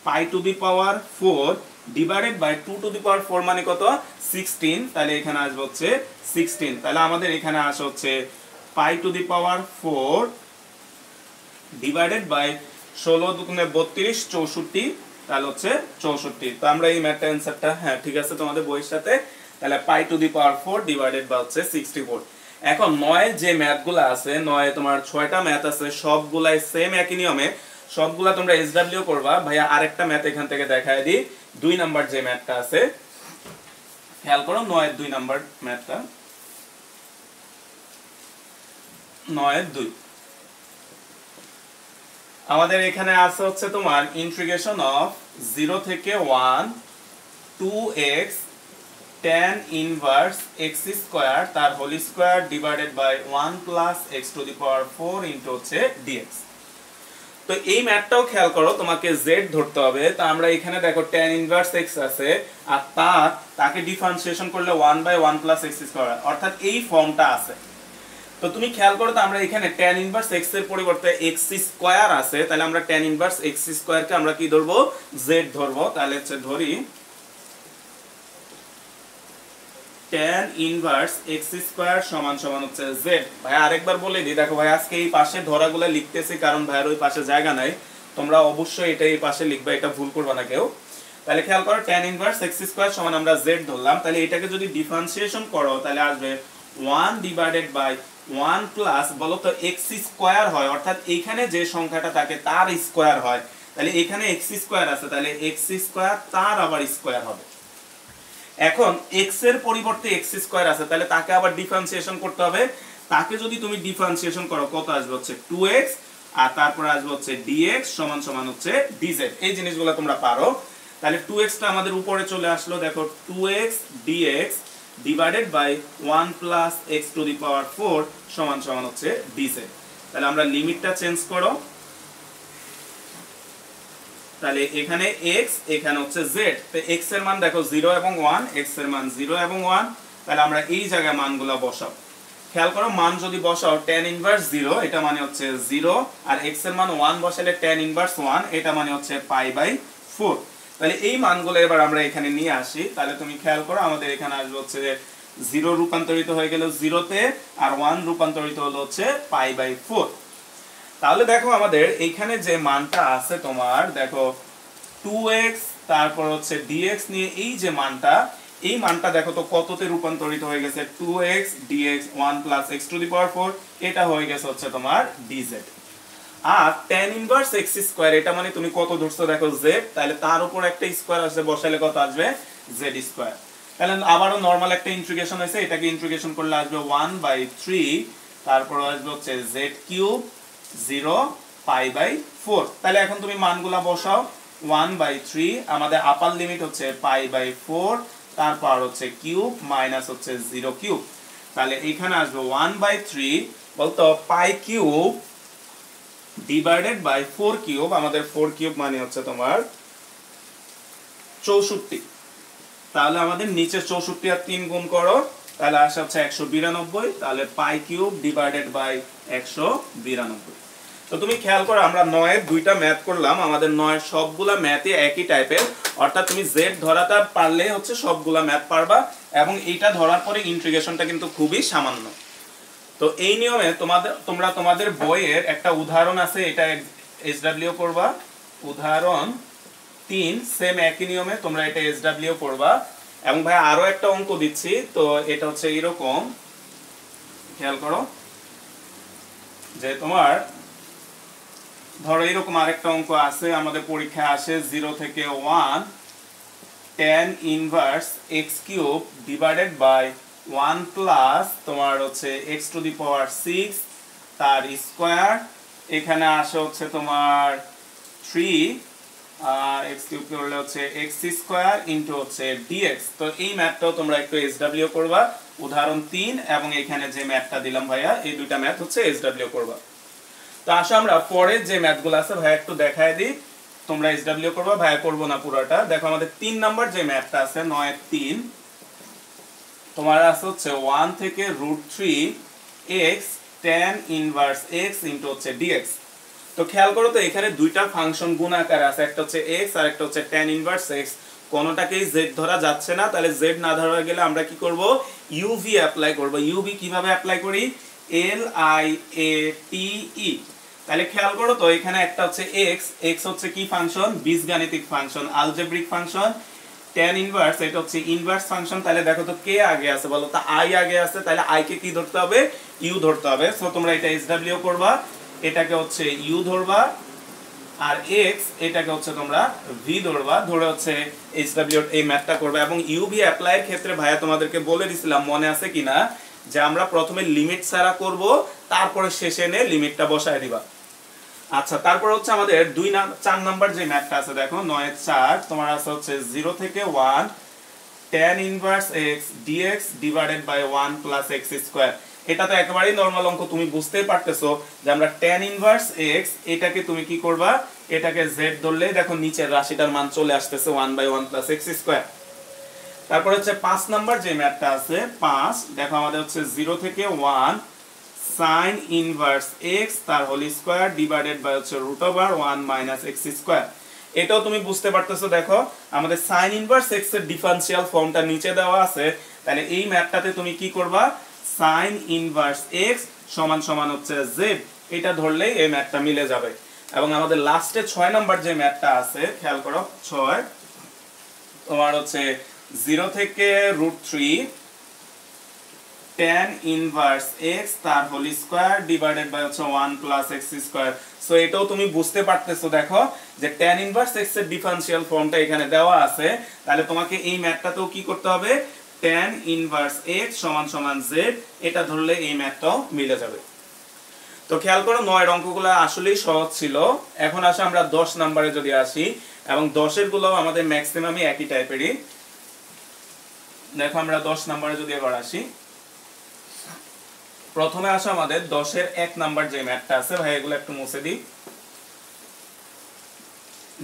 π⁴ ডিভাইডেড বাই 2⁴ মানে কত? 16। তাহলে এখানে আসবে হচ্ছে 16। তাহলে আমাদের এখানে আসে হচ্ছে π⁴ ডিভাইডেড বাই 16 দুগুণে 32 64, তাহলে হচ্ছে 64। তো আমরা এই ম্যাথটা অ্যানসারটা, হ্যাঁ ঠিক আছে তোমাদের বইয়ের সাথে। তাহলে π⁴ ডিভাইডেড বাই হচ্ছে 64। এখন 9 যে ম্যাথগুলো আছে, 9 তোমার 6টা ম্যাথ আছে, সবগুলাই সেম একই নিয়মে, সবগুলা তোমরা এসডব্লিউ করবা। ভাইয়া আরেকটা ম্যাথ এখান থেকে দেখায় দিই। 2 নাম্বার যে ম্যাথটা আছে, খেয়াল করো 9 এর 2 নাম্বার ম্যাথটা, 9 এর 2 আমাদের এখানে আছে হচ্ছে তোমার ইন্টিগ্রেশন অফ 0 থেকে 1 2x tan ইনভার্স x² তার whole square divided by 1 plus x⁴ into হচ্ছে dx। তো এই ম্যাথটাও খেয়াল করো, তোমাকে z ধরতে হবে। তো আমরা এখানে দেখো tan ইনভার্স x আছে আর তাকে ডিফারেন্সিয়েশন করলে 1/1 প্লাস x², অর্থাৎ এই ফর্মটা আছে। তো তুমি খেয়াল করো তো আমরা এখানে tan ইনভার্স x এর পরিবর্তে x² আছে, তাহলে আমরা tan ইনভার্স x² কে আমরা কি ধরবো? z ধরবো। তাহলে হচ্ছে ধরি tan ইনভার্স x² সমান হচ্ছে z। ভাই আরেকবার বলে দিই, দেখো ভাই আজকে এই পাশে ধরাগুলো লিখতেছি কারণ ভাইয়ের ওই পাশে জায়গা নাই, তোমরা অবশ্যই এটা এই পাশে লিখবা, এটা ভুল করবে না কেউ। তাহলে খেয়াল করো tan ইনভার্স x² সমান আমরা z ধরলাম। তাহলে এটাকে যদি ডিফারেন্সিয়েশন করো তাহলে আসবে 1 ডিভাইডেড বাই 1 প্লাস, বলো তো x² হয়, অর্থাৎ এখানে যে সংখ্যাটা থাকে তার স্কয়ার হয়। তাহলে এখানে x² আছে, তাহলে x² তার আবার স্কয়ার হবে। এখন x এর পরিবর্তে x² আছে, তাহলে তাকে আবার ডিফারেন্সিয়েশন করতে হবে। তাকে যদি তুমি ডিফারেন্সিয়েশন করো কত আসবে? হচ্ছে 2x আর তারপরে আসবে হচ্ছে dx সমান হচ্ছে dz। এই জিনিসগুলো তোমরা পারো। তাহলে 2x টা আমাদের উপরে চলে আসলো, দেখো 2x dx divided by 1 plus x⁴ সমান হচ্ছে dz। তাহলে আমরা লিমিটটা চেঞ্জ করো, তাহলে এখানে x এখানে হচ্ছে z। তো x এর মান দেখো 0 এবং 1, x এর মান 0 এবং 1। তাহলে আমরা এই জায়গায় মানগুলো বসাও। খেয়াল করো মান যদি বসাও tan ইনভার্স 0 এটা মানে হচ্ছে 0 আর x এর মান 1 বসালে tan ইনভার্স 1 এটা মানে হচ্ছে π/4। তাহলে এই মানগুলো এবার আমরা এখানে নিয়ে আসি। তাহলে তুমি খেয়াল করো আমাদের এখানে আসবে হচ্ছে 0 রূপান্তরিত হয়ে গেল 0 তে আর 1 রূপান্তরিত হলো হচ্ছে π/4। তাহলে দেখো আমাদের এইখানে যে মানটা আছে তোমার, দেখো 2x তারপর হচ্ছে dx নিয়ে এই যে মানটা, এই মানটা দেখো তো কততে রূপান্তরিত হয়ে গেছে? 2x dx 1 প্লাস x⁴, এটা হয়ে গেছে হচ্ছে তোমার dz। আর tan ইনভার্স x² এটা মানে তুমি কত ধরছো? দেখো z, তাহলে তার উপর একটা স্কয়ার আছে, বসালে কত আসবে? z²। তাহলে আবারও নরমাল একটা ইন্টিগ্রেশন হয়েছে, এটাকে ইন্টিগ্রেশন করলে আসবে 1/3 তারপর আসবে হচ্ছে z³ 0 π/4। তাহলে এখন তুমি মানগুলা বসাও। 1/3 আমাদের আপার লিমিট হচ্ছে π/4 তার পাওয়ার হচ্ছে কিউব মাইনাস হচ্ছে 0³। তাহলে এখানে আসবে 1/3 বলতো π³ ডিভাইডেড বাই 4³ আমাদের 4³ মানে হচ্ছে তোমার 64। তাহলে আমাদের নিচে 64 আর 3 গুণ করো, তাহলে আসে হচ্ছে 192, তাহলে পাই কিউব ডিভাইডেড বাই 192। তো তুমি খেয়াল করো আমরা 9 এর দুইটা ম্যাথ করলাম, আমাদের 9 এর সবগুলা ম্যাথই একই টাইপের, অর্থাৎ তুমি z ধরাটা পারলে হচ্ছে সবগুলা ম্যাথ পারবা, এবং এইটা ধরার পরে ইন্টিগ্রেশনটা কিন্তু খুবই সামান্য। তো এই নিয়মে তোমরা তোমাদের বইয়ের একটা উদাহরণ আছে, এটা SW করবা, উদাহরণ 3, সেম একই নিয়মে তোমরা এটা SW করবা। এবং ভাই আরো একটা অঙ্ক দিচ্ছি, তো এটা হচ্ছে এরকম, খেয়াল করো যে তোমার ধরো এরকম আরেকটা অঙ্ক আছে, আমাদের পরীক্ষায় আসে 0 থেকে 1 tan inverse x cube divided by 1 plus তোমার হচ্ছে x টু দি পাওয়ার 6 তার স্কয়ার, এখানে আসে হচ্ছে তোমার 3 x কিউব করলে হচ্ছে x স্কয়ার ইনটু হচ্ছে dx। তো এই ম্যাথটাও তোমরা একটু SW করবা, উদাহরণ 3, এবং এখানে যে ম্যাথটা দিলাম ভাইয়া এই দুইটা ম্যাথ হচ্ছে SW করবা। তো আসো আমরা পরে যে ম্যাথগুলো আছে ভাইয়া একটু দেখায় দিই, তোমরা SW করবা, ভাইয়া করবো না পুরোটা। দেখো আমাদের 3 নাম্বার যে ম্যাথটা আছে 9-3, তোমার আছে হচ্ছে 1 থেকে √3 x tan inverse x into হচ্ছে dx। তো খেয়াল করো তো এখানে দুইটা ফাংশন গুণ আকারে আছে, একটা হচ্ছে x আর একটা হচ্ছে tan ইনভার্স x, কোনোটাকেই z ধরা যাচ্ছে না, তাহলে z না ধরা গেলে আমরা কি করব, uv অ্যাপ্লাই করব। uv কিভাবে অ্যাপ্লাই করি, LIATE। তাহলে খেয়াল করো তো এখানে একটা হচ্ছে x হচ্ছে কি ফাংশন, বীজগাণিতিক ফাংশন, আলজেব্রিক ফাংশন। tan ইনভার্স এটা হচ্ছে ইনভার্স ফাংশন, তাহলে দেখো তো কে আগে আছে বলো তো, i আগে আছে, তাহলে i কে কি ধরতে হবে, u ধরতে হবে। সো তোমরা এটা SW করবা, এটাকে হচ্ছে u ধরবা, আর x এটাকে হচ্ছে তোমরা v ধরবা, ধরে হচ্ছে SW এই ম্যাথটা করবে। এবং uv অ্যাপ্লাই এর ক্ষেত্রে ভাইয়া তোমাদেরকে বলে দিছিলাম, মনে আছে কিনা, যে আমরা প্রথমে লিমিট ছাড়া করব, তারপরে শেষে এনে লিমিটটা বসায় দিবা। আচ্ছা, তারপর হচ্ছে আমাদের 4 নাম্বার যে ম্যাথটা আছে, দেখো 9-4, তোমার আছে হচ্ছে 0 থেকে 1 tan inverse x dx divided by 1 plus x square. এটা তো একেবারেই নরমাল অঙ্ক, তুমি বুঝতেই পারতেছো যে আমরা tan ইনভার্স x এটাকে তুমি কি করবা, এটাকে z ধরলেই দেখো নিচের রাশিটার মান চলে আসতেছে 1/1 প্লাস x স্কয়ার। তারপর হচ্ছে 5 নাম্বার যে ম্যাথটা আছে 5, দেখো আমাদের হচ্ছে 0 থেকে 1 sin ইনভার্স x তার হোল স্কয়ার ডিভাইডেড বাই হচ্ছে √1 মাইনাস x স্কয়ার। এটাও তুমি বুঝতে পারতেছো, দেখো আমাদের sin ইনভার্স x এর ডিফারেনশিয়াল ফর্মটা নিচে দেওয়া আছে, তাহলে এই ম্যাথটাতে তুমি কি করবা, sin ইনভার্স x সমান সমান হচ্ছে z, এটা ধরলেই এই ম্যাথটা মিলে যাবে। এবং আমাদের লাস্টে 6 নাম্বার যে ম্যাথটা আছে, খেয়াল করো 6, তোমার হচ্ছে 0 থেকে √3 tan ইনভার্স x তার হোল স্কয়ার ডিভাইডেড বাই হচ্ছে 1 প্লাস x স্কয়ার। সো এটাও তুমি বুঝতে পারতেছো, দেখো যে tan ইনভার্স x এর ডিফারেনশিয়াল ফর্মটা এখানে দেওয়া আছে, তাহলে তোমাকে এই ম্যাথটাতেও কি করতে হবে, tan ইনভার্স x সমান সমান z, এটা ধরলে এই ম্যাথটাও মিলে যাবে। তো খেয়াল করো 9 এর অঙ্কগুলো আসলেই সহজ ছিল। এখন আসে আমরা 10 নম্বরে যদি আসি, এবং 10 এর গুলো আমাদের ম্যাক্সিমামই একই টাইপেরই। দেখো আমরা 10 নম্বরে যদি এবার আসি, প্রথমে আসে আমাদের 10 এর 1 নাম্বার যে ম্যাথটা আছে, ভাই এগুলো একটু মুছে দিই।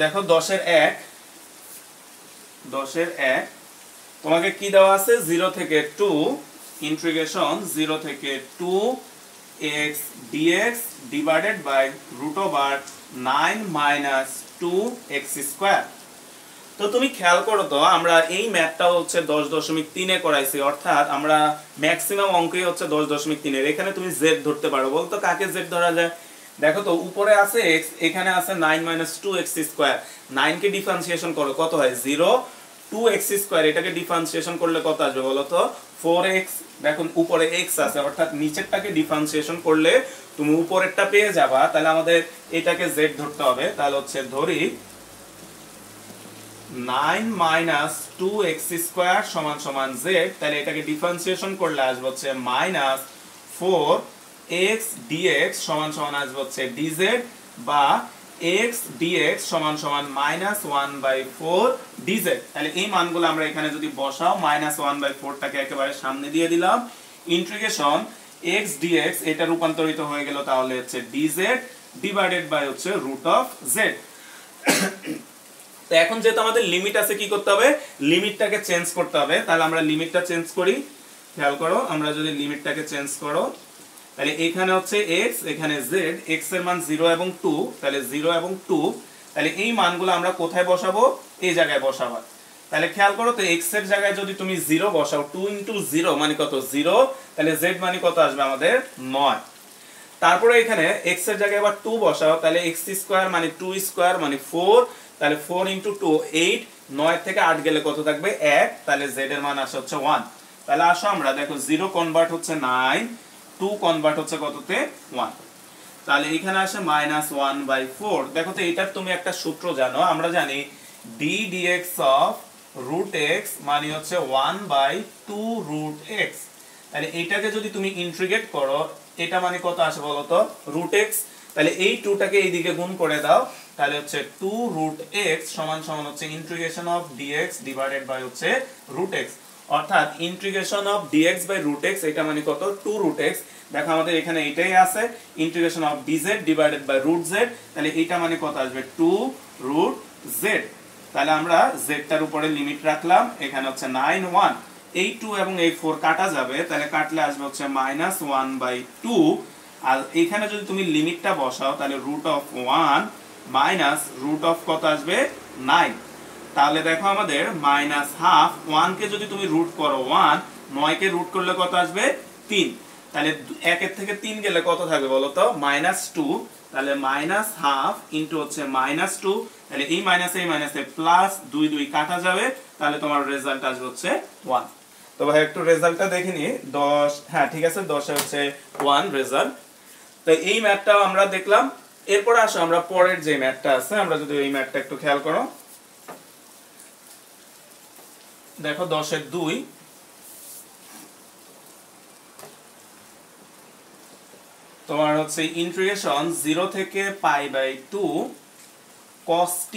দেখো 10 এর 1 তোমাকে কি দেওয়া আছে, 0 থেকে 2 ইন্টিগ্রেশন 0 থেকে 2 x dx divided by √9 minus 2x square. তো তুমি খেয়াল করো তো আমরা এই ম্যাথটা হচ্ছে 10.3 এ করাইছি, অর্থাৎ আমরা ম্যাক্সিমাম অঙ্কই হচ্ছে 10.3 এর। এখানে তুমি z ধরতে পারো, বলতো কাকে z ধরা যায়, দেখো তো উপরে আছে x, এখানে আছে 9 - 2x স্কয়ার, 9 কে ডিফারেন্সিয়েশন করো কত হয় 0, 2x স্কয়ার এটাকে ডিফারেন্সিয়েশন করলে কত আসবে বলো তো 4x। দেখো উপরে x আছে, অর্থাৎ নিচেরটাকে ডিফারেন্সিয়েশন করলে তুমি উপরেরটা পেয়ে যাবা, তাহলে আমাদের এটাকে z ধরতে হবে। তাহলে হচ্ছে ধরি 9 - 2x স্কয়ার সমান সমান z, তাহলে এটাকে ডিফারেন্সিয়েশন করলে আসবে হচ্ছে -4x dx সমান সমান আসবে হচ্ছে dz, বা x dx সমান সমান -1/4 dz। তাহলে এই মানগুলো আমরা এখানে যদি বসাও, -1/4 টাকে একেবারে সামনে দিয়ে দিলাম, ইন্টিগ্রেশন x dx এটা রূপান্তরিত হয়ে গেল তাহলে হচ্ছে dz ডিভাইডেড বাই হচ্ছে √z। তো এখন যেহেতু আমাদের লিমিট আছে কি করতে হবে, লিমিটটাকে চেঞ্জ করতে হবে। তাহলে আমরা লিমিটটা চেঞ্জ করি। খেয়াল করো, আমরা যদি লিমিটটাকে চেঞ্জ করো তাহলে এখানে হচ্ছে x, এখানে z, x এর মান 0 এবং 2, তাহলে 0 এবং 2, তাহলে এই মানগুলো আমরা কোথায় বসাবো, এই জায়গায় বসাবো। তাহলে খেয়াল করো, তো x এর জায়গায় যদি তুমি 0 বসাও, 2 * 0 মানে কত, 0, তাহলে z মানে কত আসবে আমাদের 9। তারপরে এখানে x এর জায়গায় আবার 2 বসাও, তাহলে x² মানে 2 স্কয়ার মানে 4, তাহলে 4 * 2 8, 9 থেকে 8 গেলে কত থাকবে 1, তাহলে z এর মান আসে হচ্ছে 1। তাহলে আসো আমরা দেখো 0 কনভার্ট হচ্ছে 9, 2 কনভার্ট হচ্ছে কততে 1, তাহলে এখানে আসে -1/4। দেখো তো এটার তুমি একটা সূত্র জানো, আমরা জানি d dx of √x মানে হচ্ছে 1/2√x। তাহলে এটাকে যদি তুমি ইন্টিগ্রেট করো, এটা মানে কত আসে বলো তো, √x, তাহলে এই 2টাকে এইদিকে গুণ করে দাও, তাহলে হচ্ছে 2√x সমান সমান হচ্ছে integration of dx divided by হচ্ছে √x, অর্থাৎ integration of dx by √x, এটা মানে কত 2√x। দেখো আমাদের এখানে এটাই আছে, integration of dz divided by √z, তাহলে এটা মানে কত আসবে 2√z। তাহলে আমরা z টার উপরে লিমিট রাখলাম, এখানে হচ্ছে 9 1, এই 2 এবং এই 4 কাটা যাবে, তাহলে কাটলে আসবে হচ্ছে -1/2, আর এখানে যদি তুমি লিমিটটা বসাও তাহলে √1 মাইনাস √ কত আসবে 9। তাহলে দেখো আমাদের -1/2, 1 কে যদি তুমি রুট করো 1, 9 কে রুট করলে কত আসবে 3, তাহলে 1 এর থেকে 3 গেলে কত থাকবে বলো তো -2, তাহলে -1/2 ইনটু হচ্ছে -2, তাহলে এই মাইনাসে প্লাস 2 2 কাটা যাবে, তাহলে তোমার রেজাল্ট আসবে হচ্ছে 1। তো ভাই একটু রেজাল্টটা দেখে নি, 10, হ্যাঁ ঠিক আছে, 10 এ হচ্ছে 1 রেজাল্ট। তো এই ম্যাথটাও আমরা দেখলাম। এরপর আসো আমরা পরের যে ম্যাথটা আছে, আমরা যদি এই ম্যাথটা একটু খেয়াল করো, দেখো 10 এর 2, তোমার হচ্ছে ইন্টিগ্রেশন 0 থেকে π/2 cos t,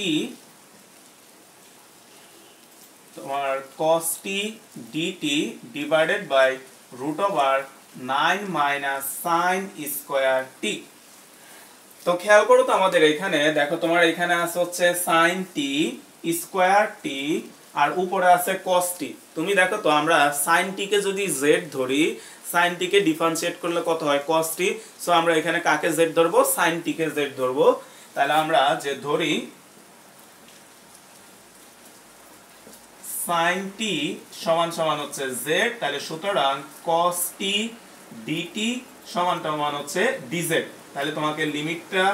তোমার cos t dt divided by √9 sin square t। তো খেয়াল করো তো আমাদের এখানে দেখো, তোমার এখানে আছে হচ্ছে sin t স্কয়ার t আর উপরে আছে cos t। তুমি দেখো তো আমরা sin t কে যদি z ধরি, sin t কে ডিফারেন্সিয়েট করলে কত হয় cos t, সো আমরা এখানে কাকে z ধরবো, sin t কে z ধরবো। তাহলে আমরা যে ধরি sin t সমান সমান হচ্ছে z, তাহলে সুতরাং cos t dt সমান সমান হচ্ছে dz। তাহলে তোমাকে লিমিটটা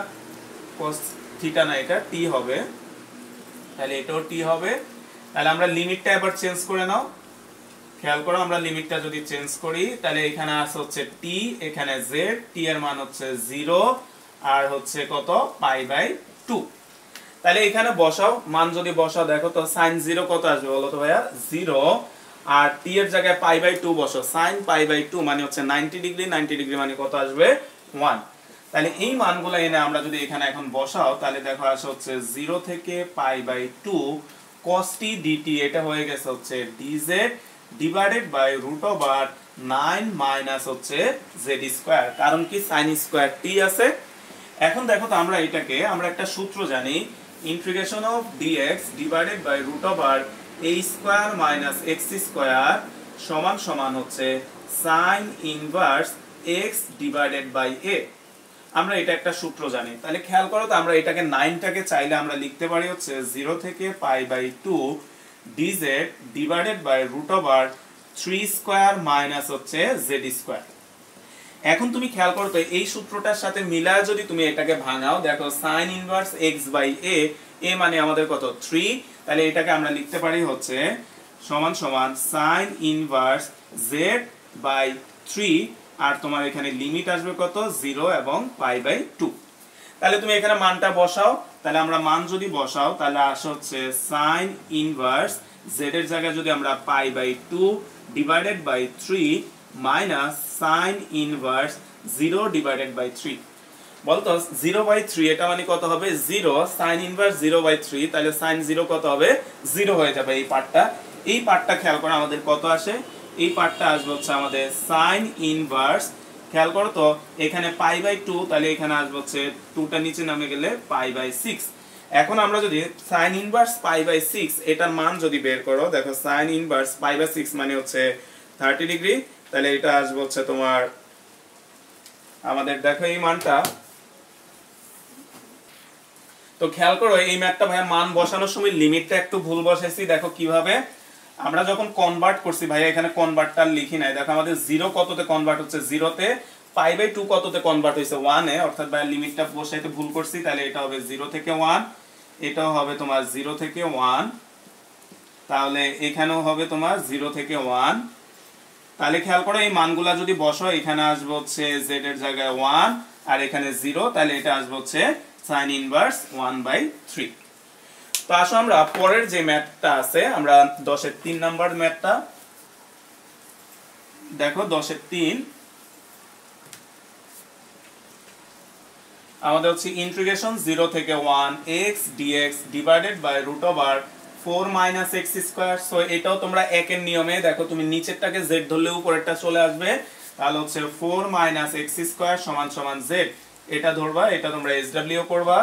cos থিটা না, এটা t হবে, তাহলে এটাও t হবে। তাহলে আমরা লিমিটটা এবার চেঞ্জ করে নাও, খেয়াল করো, আমরা লিমিটটা যদি চেঞ্জ করি তাহলে এখানে আসে হচ্ছে t, এখানে z, t এর মান হচ্ছে 0 আর হচ্ছে কত π/2। তাহলে এখানে বসাও, মান যদি বসাও দেখো তো sin 0 কত আসবে বলো তো ভাইয়া 0, আর t এর জায়গায় π/2 বসাও, sin π/2 মানে হচ্ছে 90 ডিগ্রি, 90 ডিগ্রি মানে কত আসবে 1। তাহলে এই মানগুলো এনে আমরা যদি এখানে এখন বসাও, তাহলে দেখো আসে হচ্ছে 0 থেকে π/2 cos t dt, এটা হয়ে গেছে হচ্ছে dz ডিভাইডেড বাই √9 মাইনাস হচ্ছে z স্কয়ার, কারণ কি sin স্কয়ার t আছে। এখন দেখো তো আমরা এটাকে, আমরা একটা সূত্র জানি, integration of dx divided by √a square minus x square সমান সমান হচ্ছে sin inverse x divided by a। আমরা এটা একটা সূত্র জানি। তাহলে খেয়াল করো তো, আমরা এটাকে 9টাকে চাইলে আমরা লিখতে পারি হচ্ছে 0 থেকে π/2 dz divided by √3 square minus হচ্ছে z স্কয়ার। এখন তুমি খেয়াল করো তো, এই সূত্রটার সাথে মিলায় যদি তুমি এটাকে ভাঙাও, দেখো sin inverse x by a, a মানে আমাদের কত 3, তাহলে এটাকে আমরা লিখতে পারি হচ্ছে সমান সমান sin ইনভার্স z বাই 3, আর তোমার এখানে লিমিট আসবে কত 0 এবং π/2। তাহলে তুমি এখানে মানটা বসাও, তাহলে আমরা মান যদি বসাও তাহলে আসে হচ্ছে sin ইনভার্স z এর জায়গায় যদি আমরা π/2 divided by 3 minus sin inverse 0 divided by 3, বলতো 0/3 এটা মানে কত হবে 0, sin ইনভার্স 0/3, তাহলে sin 0 কত হবে 0 হয়ে যাবে এই পার্টটা। এই পার্টটা খেয়াল করো আমাদের কত আসে, এই পার্টটা আসবে হচ্ছে আমাদের sin ইনভার্স, খেয়াল করো তো এখানে π/2, তাহলে এখানে আসবে হচ্ছে 2টা নিচে নামে গেলে π/6। এখন আমরা যদি sin ইনভার্স π/6 এটার মান যদি বের করো, দেখো sin ইনভার্স π/6 মানে হচ্ছে 30 ডিগ্রি, তাহলে এটা আসবে হচ্ছে তোমার আমাদের, দেখো এই মানটা, তো খেয়াল করো এই ম্যাথটা ভাইয়া মান বসানোর সময় লিমিটটা একটু ভুল বসাইছি। দেখো কিভাবে আমরা যখন কনভার্ট করছি ভাইয়া, এখানে কনভার্টার লিখি নাই, দেখো আমাদের 0 কততে কনভার্ট হচ্ছে, 0 তে, π/2 কততে কনভার্ট হইছে 1 এ, অর্থাৎ ভাইয়া লিমিটটা বসাইতে ভুল করছি, তাহলে এটা হবে 0 থেকে 1, এটাও হবে তোমার 0 থেকে 1, তাহলে এখানেও হবে তোমার 0 থেকে 1। তাহলে খেয়াল করো এই মানগুলা যদি বসো, এখানে আসবে হচ্ছে z এর জায়গায় 1 আর এখানে 0, তাহলে এটা আসবে হচ্ছে sin ইনভার্স 1/3। তো আসো আমরা পরের যে ম্যাথটা আছে, আমরা 10 এর 3 নাম্বার ম্যাথটা দেখো। 10 এর 3 আমাদের হচ্ছে ইন্টিগ্রেশন 0 থেকে 1 x dx divided by root over 4 - x square. So এটাও তোমরা একের নিয়মে দেখো, তুমি নিচেরটাকে z ধরলে উপরেরটা চলে আসবে, তাহলে হচ্ছে 4 - x স্কয়ার সমান সমান z, এটা ধরবা, এটা তোমরা SW করবা।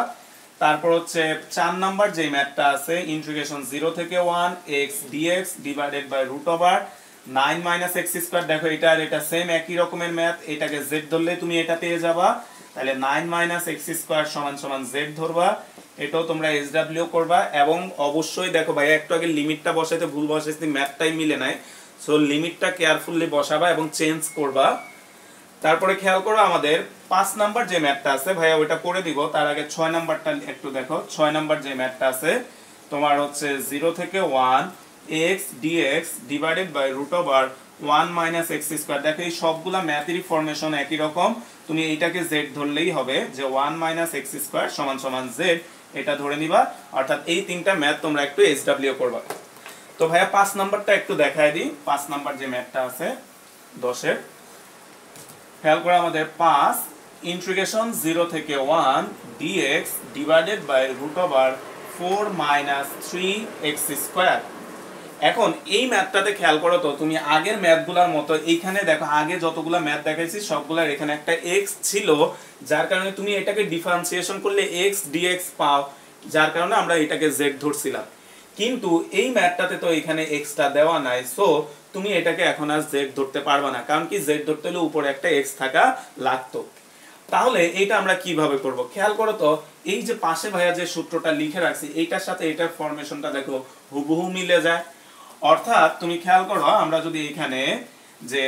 তারপর হচ্ছে 4 নাম্বার যে ম্যাথটা আছে, ইন্টিগ্রেশন 0 থেকে 1 x dx divided by root over 9 - x square. দেখো এটা আর এটা সেম একই রকমের ম্যাথ, এটাকে z ধরলে তুমি এটা পেয়ে যাবা, তাহলে 9 - x স্কয়ার সমান সমান z ধরবা, এটাও তোমরা SW করবা। এবং অবশ্যই দেখো ভাই একটু আগে লিমিটটা বসাইতে ভুল বসাইছি, ম্যাথটাই মিলে নাই, সো লিমিটটা কেয়ারফুলি বসাবা এবং চেঞ্জ করবা। তারপরে খেয়াল করো আমাদের 5 নাম্বার যে ম্যাথটা আছে ভাইয়া, ওইটা করে দিব, তার আগে 6 নাম্বারটা একটু দেখো। 6 নাম্বার যে ম্যাথটা আছে তোমার হচ্ছে 0 থেকে 1 x dx divided by root over 1 - x square. দেখো এই সবগুলা ম্যাথেরই ফরমেশন একই রকম, তুমি এইটাকে z ধরলেই হবে, যে 1 - x স্কয়ার সমান সমান z, এটা ধরে নিবা, অর্থাৎ এই তিনটা ম্যাথ তোমরা একটু SW করবা। তো ভাইয়া 5 নাম্বারটা একটু দেখায় দিই। 5 নাম্বার যে ম্যাথটা আছে 10 এর, খেয়াল করে আমাদের 5 ইন্টিগ্রেশন 0 থেকে 1 dx divided by root over 4 - 3x square. এখন এই ম্যাথটাতে খেয়াল করো তো, তুমি আগের ম্যাথগুলোর মতো এইখানে দেখো, আগে যতগুলো ম্যাথ দেখাইছি সবগুলোর এখানে একটা x ছিল, যার কারণে তুমি এটাকে ডিফারেন্সিয়েশন করলে x dx পাও, যার কারণে আমরা এটাকে z ধরছিলাম। কিন্তু এই ম্যাথটাতে তো এখানে x টা দেওয়া নাই, সো তুমি এটাকে এখন আর z ধরতে পারবে না, কারণ কি z ধরতে হলে উপরে একটা x থাকা লাগতো। তাহলে এটা আমরা কিভাবে করব? খেয়াল করো তো, এই যে পাশে ভাইয়া যে সূত্রটা লিখে রাখছি, এইটার সাথে এটার ফরমেশনটা দেখো হুবহু মিলে যায়। অর্থাৎ তুমি খেয়াল করো, আমরা যদি এখানে যে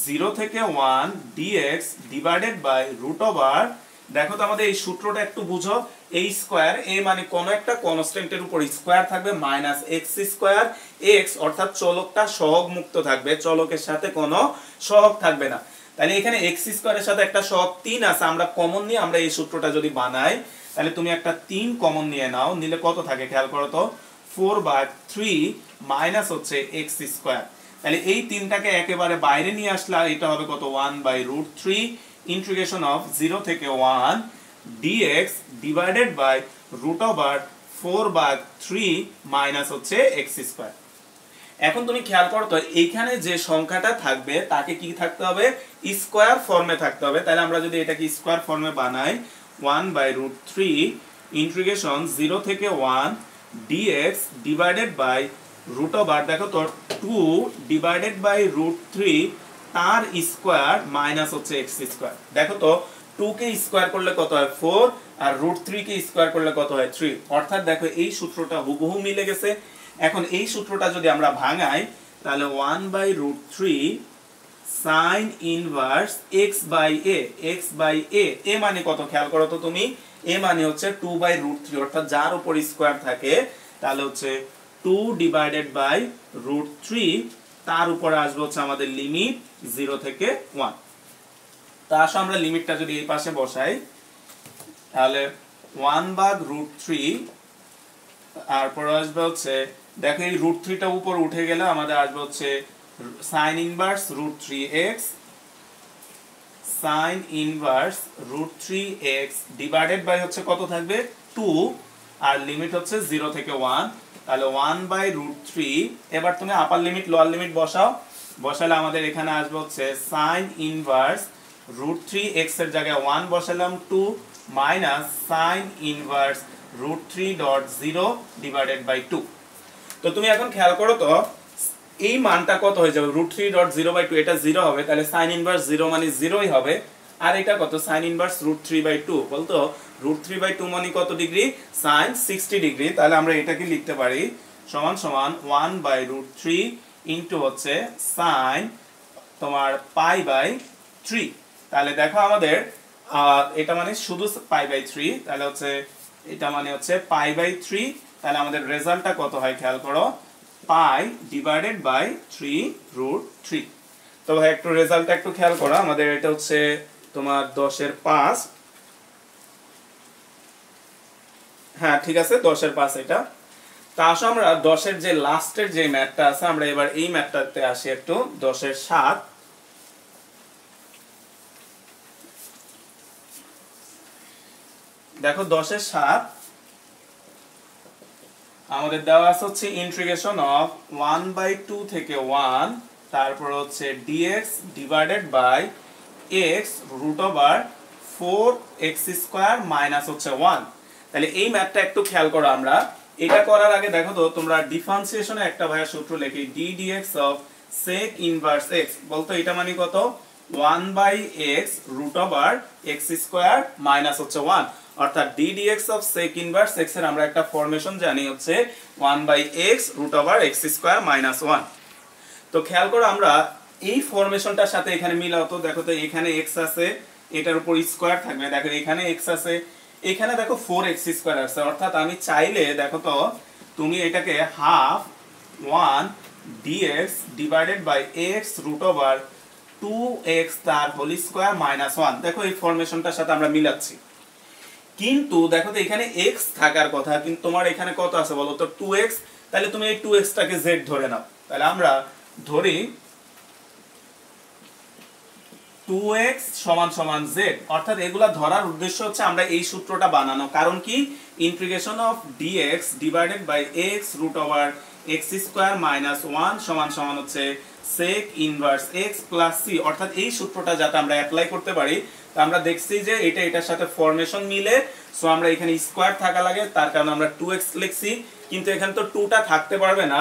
0 থেকে 1 dx divided by root over, দেখো তো আমাদের এই সূত্রটা একটু বুঝো, এই স্কয়ার এ মানে কোন একটা কনস্ট্যান্টের উপর স্কয়ার থাকবে মাইনাস x স্কয়ার, x অর্থাৎ চলকটা সহগ মুক্ত থাকবে, চলকের সাথে কোনো সহগ থাকবে না। তাহলে এখানে x স্কয়ারের সাথে একটা সহগ 3 আছে, আমরা কমন নিয়ে আমরা এই সূত্রটা যদি বানাই, তাহলে তুমি একটা 3 কমন নিয়ে নাও, নিলে কত থাকে খেয়াল করো তো, 4/3 মাইনাস হচ্ছে x স্কয়ার। তাহলে এই তিনটাকে একেবারে বাইরে নিয়ে আসলে এটা হবে কত, 1/√3 ইন্টিগ্রেশন অফ 0 থেকে 1 dx divided by root over 4/3 minus হচ্ছে x স্কয়ার। এখন তুমি খেয়াল করো তো, এইখানে যে সংখ্যাটা থাকবে তাকে কি থাকতে হবে, স্কয়ার ফর্মে থাকতে হবে। তাহলে আমরা যদি এটাকে স্কয়ার ফর্মে বানাই, 1/√3 ইন্টিগ্রেশন 0 থেকে 1 dx divided by root over, দেখো তো 2 ডিভাইডেড বাই √3 তার স্কয়ার মাইনাস হচ্ছে x স্কয়ার। দেখো তো 2 কে স্কয়ার করলে কত হয় 4, আর √3 কে স্কয়ার করলে কত হয় 3, অর্থাৎ দেখো এই সূত্রটা হুবহু মিলে গেছে। এখন এই সূত্রটা যদি আমরা ভাঙাই, তাহলে 1/√3 sin inverse x/a, x/a, a মানে কত খেয়াল করো তো তুমি, a মানে হচ্ছে 2/√3, অর্থাৎ যার উপর স্কয়ার থাকে তাহলে হচ্ছে 2 ডিভাইডেড বাই √3, তার উপর আসবে হচ্ছে আমাদের লিমিট 0 থেকে 1। তা আসো আমরা লিমিটটা যদি এই পাশে বসাই, তাহলে 1/√3, তারপর আসবে হচ্ছে, দেখো এই √3 টা উপর উঠে গেলে আমাদের আসবে হচ্ছে sin inverse √3x, sin inverse √3x divided by হচ্ছে কত থাকবে 2, আর লিমিট হচ্ছে 0 থেকে 1, তাহলে 1/√3। এবার তুমি আপার লিমিট লোয়ার লিমিট বসাও, বসালে আমাদের এখানে আসবে হচ্ছে sin ইনভার্স √3x এর জায়গায় 1 বসালাম 2 minus sin inverse √3.0 divided by 2। তো তুমি এখন খেয়াল করো তো এই মানটা কত হয়ে যাবে, √3.0/2, এটা 0 হবে, তাহলে sin ইনভার্স 0 মানে 0ই হবে। আর এটা কত, sin ইনভার্স √3/2, বলতো √3/2 মানে কত ডিগ্রি, sin 60 ডিগ্রি। তাহলে আমরা এটাকে লিখতে পারি সমান সমান 1/√3 ইনটু হচ্ছে sin তোমার π/3। তাহলে দেখো আমাদের এটা মানে শুধু π/3, তাহলে হচ্ছে এটা মানে হচ্ছে π/3। তাহলে আমাদের রেজাল্টটা কত হয় খেয়াল করো, π/3√3। তো ভাই একটু রেজাল্টটা একটু খেয়াল করো, আমাদের এটা হচ্ছে তোমার 10 এর 5। হ্যাঁ ঠিক আছে, 10 এর 5 এটা। তা আসো আমরা 10 এর যে লাস্টের যে ম্যাথটা আছে, আমরা এবার এই ম্যাথটাতে আসি একটু। 10 এর 7, দেখো 10 এর 7 আমাদের দেওয়া আছে হচ্ছে ইন্টিগ্রেশন অফ 1/2 থেকে 1, তারপর হচ্ছে dx divided by x √4x² minus হচ্ছে 1। তাহলে এই ম্যাথটা একটু খেয়াল করো। আমরা এটা করার আগে দেখো তো তোমরা ডিফারেন্সিয়েশনে একটা ভাইয়া সূত্র লিখি, d dx of sec inverse x, বলতো এটা মানে কত, 1/x √x² মাইনাস হচ্ছে 1। অর্থাৎ d dx of sec inverse x এর আমরা একটা ফরমেশন জানি হচ্ছে 1/x √x² মাইনাস 1। তো খেয়াল করো আমরা এই ফরমেশনটার সাথে এখানে মিলাও তো, দেখো তো এখানে x আছে, এটার উপর স্কয়ার থাকবে, দেখো এখানে x আছে, এখানে দেখো 4x² আছে। অর্থাৎ আমি চাইলে দেখো তো তুমি এটাকে half 1 dx divided by x √2x তার হোল স্কয়ার মাইনাস 1, দেখো এই ফরমেশনটার সাথে আমরা মিলাচ্ছি। কিন্তু দেখো তো এখানে x থাকার কথা, কিন্তু তোমার এখানে কত আছে বলো তো, 2x। তাহলে তুমি এই 2x টাকে z ধরে নাও। তাহলে আমরা ধরি 2x সমান সমান z। অর্থাৎ এগুলা ধরার উদ্দেশ্য হচ্ছে আমরা এই সূত্রটা বানানো, কারণ কি integration of dx divided by x √x² minus 1 সমান সমান হচ্ছে sec inverse x plus c। অর্থাৎ এই সূত্রটা যাতে আমরা অ্যাপ্লাই করতে পারি, তো আমরা দেখছি যে এটা এটার সাথে ফরমেশন মিলে, সো আমরা এখানে স্কয়ার থাকা লাগে, তার কারণে আমরা 2x লিখছি। কিন্তু এখানে তো 2টা থাকতে পারবে না,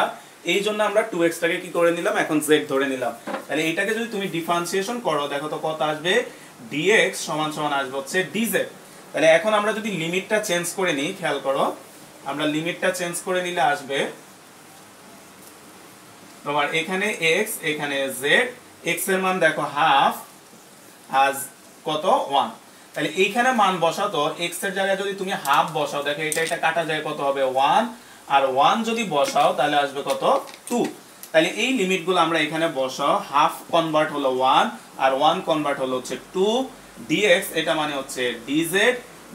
এই জন্য আমরা 2x টাকে কি করে নিলাম, এখন z ধরে নিলাম। তাহলে এটাকে যদি তুমি ডিফারেন্সিয়েশন করো, দেখো তো কত আসবে, dx সমান সমান আসবে হচ্ছে dz। তাহলে এখন আমরা যদি লিমিটটা চেঞ্জ করে নিই, খেয়াল করো আমরা লিমিটটা চেঞ্জ করে নিলে আসবে তোমার এখানে x এখানে z, x এর মান দেখো হাফ আজ কত 1। তাহলে এইখানে মান বসাও তো, x এর জায়গায় যদি তুমি হাফ বসাও, দেখো এটা এটা কাটা যায়, কত হবে 1, আর 1 যদি বসাও তাহলে আসবে কত 2। তাহলে এই লিমিটগুলো আমরা এখানে বসাও, হাফ কনভার্ট হলো 1 আর 1 কনভার্ট হলো হচ্ছে 2, dx এটা মানে হচ্ছে dz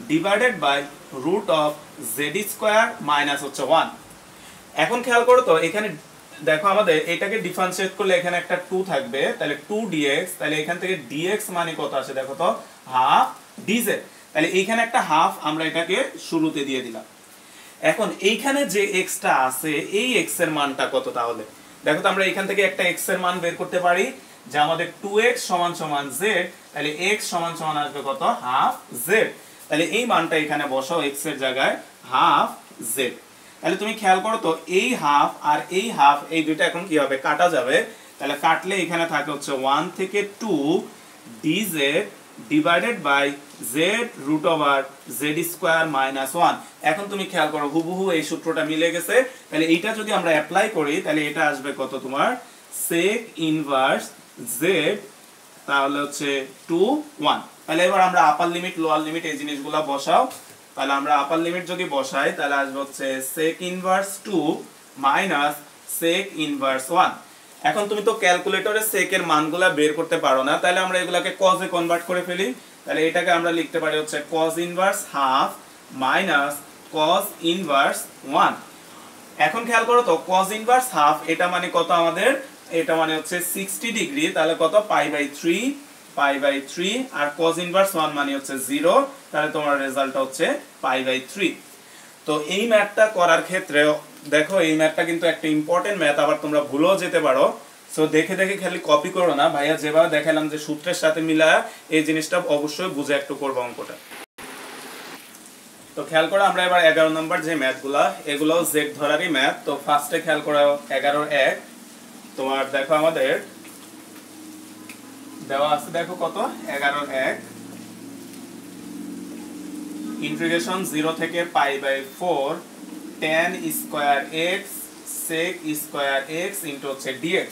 divided by √z² minus হচ্ছে 1। এখন খেয়াল করো তো এখানে দেখো আমাদের এটাকে ডিফারেন্সিয়েট করলে এখানে একটা 2 থাকবে, তাহলে 2 dx, তাহলে এখান থেকে dx মানে কত আসে দেখো তো হাফ dz। তাহলে এইখানে একটা হাফ আমরা এটাকে শুরুতে দিয়ে দিলাম। এখন এইখানে যে x টা আছে, এই x এর মানটা কত, তাহলে দেখো তো আমরা এখান থেকে একটা x এর মান বের করতে পারি, যে আমাদের 2x সমান সমান z, তাহলে x সমান সমান আসবে কত হাফ z। তাহলে এই মানটা এখানে বসাও x এর জায়গায় হাফ z। তাহলে তুমি খেয়াল করো তো এই হাফ আর এই হাফ এই দুইটা এখন কি হবে, কাটা যাবে। তাহলে কাটলে এখানে থাকে হচ্ছে 1 থেকে 2 dz divided by z √z² minus 1। এখন তুমি খেয়াল করো হুবহু এই সূত্রটা মিলে গেছে। তাহলে এইটা যদি আমরা অ্যাপ্লাই করি, তাহলে এটা আসবে কত তোমার sec ইনভার্স z, তাহলে হচ্ছে 2 1। তাহলে এবার আমরা আপার লিমিট লোয়ার লিমিট এই জিনিসগুলো বসাও। তাহলে আমরা আপার লিমিট যদি বসাই, তাহলে আসবে হচ্ছে sec inverse 2 minus sec inverse 1। এখন তুমি তো ক্যালকুলেটরে sec এর মানগুলা বের করতে পারো না, তাহলে আমরা এগুলাকে cos এ কনভার্ট করে ফেলি। তাহলে এটাকে আমরা লিখতে পারি হচ্ছে cos inverse half minus cos inverse 1। এখন খেয়াল করো তো cos ইনভার্স হাফ এটা মানে কত আমাদের, এটা মানে হচ্ছে 60 ডিগ্রি, তাহলে কত π/3 আর cos ইনভার্স 1 মানে হচ্ছে 0, তাহলে তোমার রেজাল্টটা হচ্ছে π/3। তো এই ম্যাথটা করার ক্ষেত্রে দেখো এই ম্যাথটা কিন্তু একটা ইম্পর্টেন্ট ম্যাথ, আবার তোমরা ভুলেও যেতে পারো। সো দেখে দেখে খালি কপি করো না, ভাইয়া যেভাবে দেখালাম যে সূত্রের সাথে মিলায় এই জিনিসটা অবশ্যই বুঝে একটু করবো অঙ্কটা। তো খেয়াল করো আমরা এবার 11 নম্বর যে ম্যাথগুলা এগুলো জেড ধরারই ম্যাথ। তো ফার্স্টে খেয়াল করো 11 তোমার দেখো আমাদের দেওয়া আছে, দেখো কত 11 ইন্টিগ্রেশন 0 থেকে π/4 tan square x sec square x into হচ্ছে dx।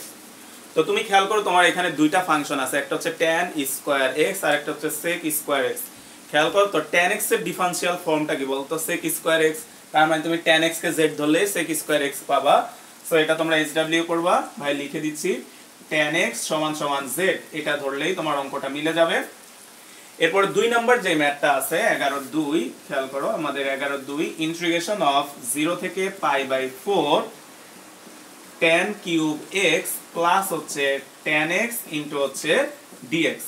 তো তুমি খেয়াল করো তোমার এখানে দুইটা ফাংশন আছে, একটা হচ্ছে tan স্কয়ার x আর একটা হচ্ছে sec স্কয়ার x। খেয়াল করো তো tan x এর ডিফারেনশিয়াল ফর্মটা কি বলতো, sec স্কয়ার x, তার মানে তুমি tan x কে z ধরলে sec স্কয়ার x পাবা। সো এটা তোমরা SW করবা, ভাই লিখে দিচ্ছি tan x = z, এটা ধরলেই তোমার অঙ্কটা মিলে যাবে। এরপর 2 নাম্বার যে ম্যাথটা আছে 11/2, খেয়াল করো আমাদের 11/2 ইন্টিগ্রেশন অফ 0 থেকে π/4 tan কিউব x প্লাস হচ্ছে tan x ইনটু হচ্ছে dx।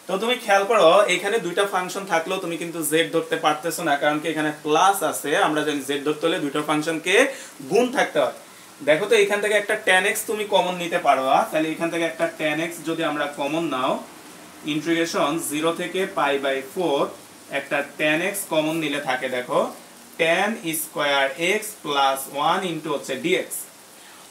তো তুমি খেয়াল করো এখানে দুইটা ফাংশন থাকলেও তুমি কিন্তু z ধরতে পারতেছো না, কারণ কি এখানে প্লাস আছে, আমরা জানি z ধরতে হলে দুইটা ফাংশনকে গুণ থাকতে হয়। দেখো তো এখান থেকে একটা tan x তুমি কমন নিতে পারো, তাহলে এখান থেকে একটা tan x যদি আমরা কমন নাও, ইন্টিগ্রেশন 0 থেকে π/4 একটা tan x কমন নিলে থাকে দেখো tan square x plus 1 into হচ্ছে dx।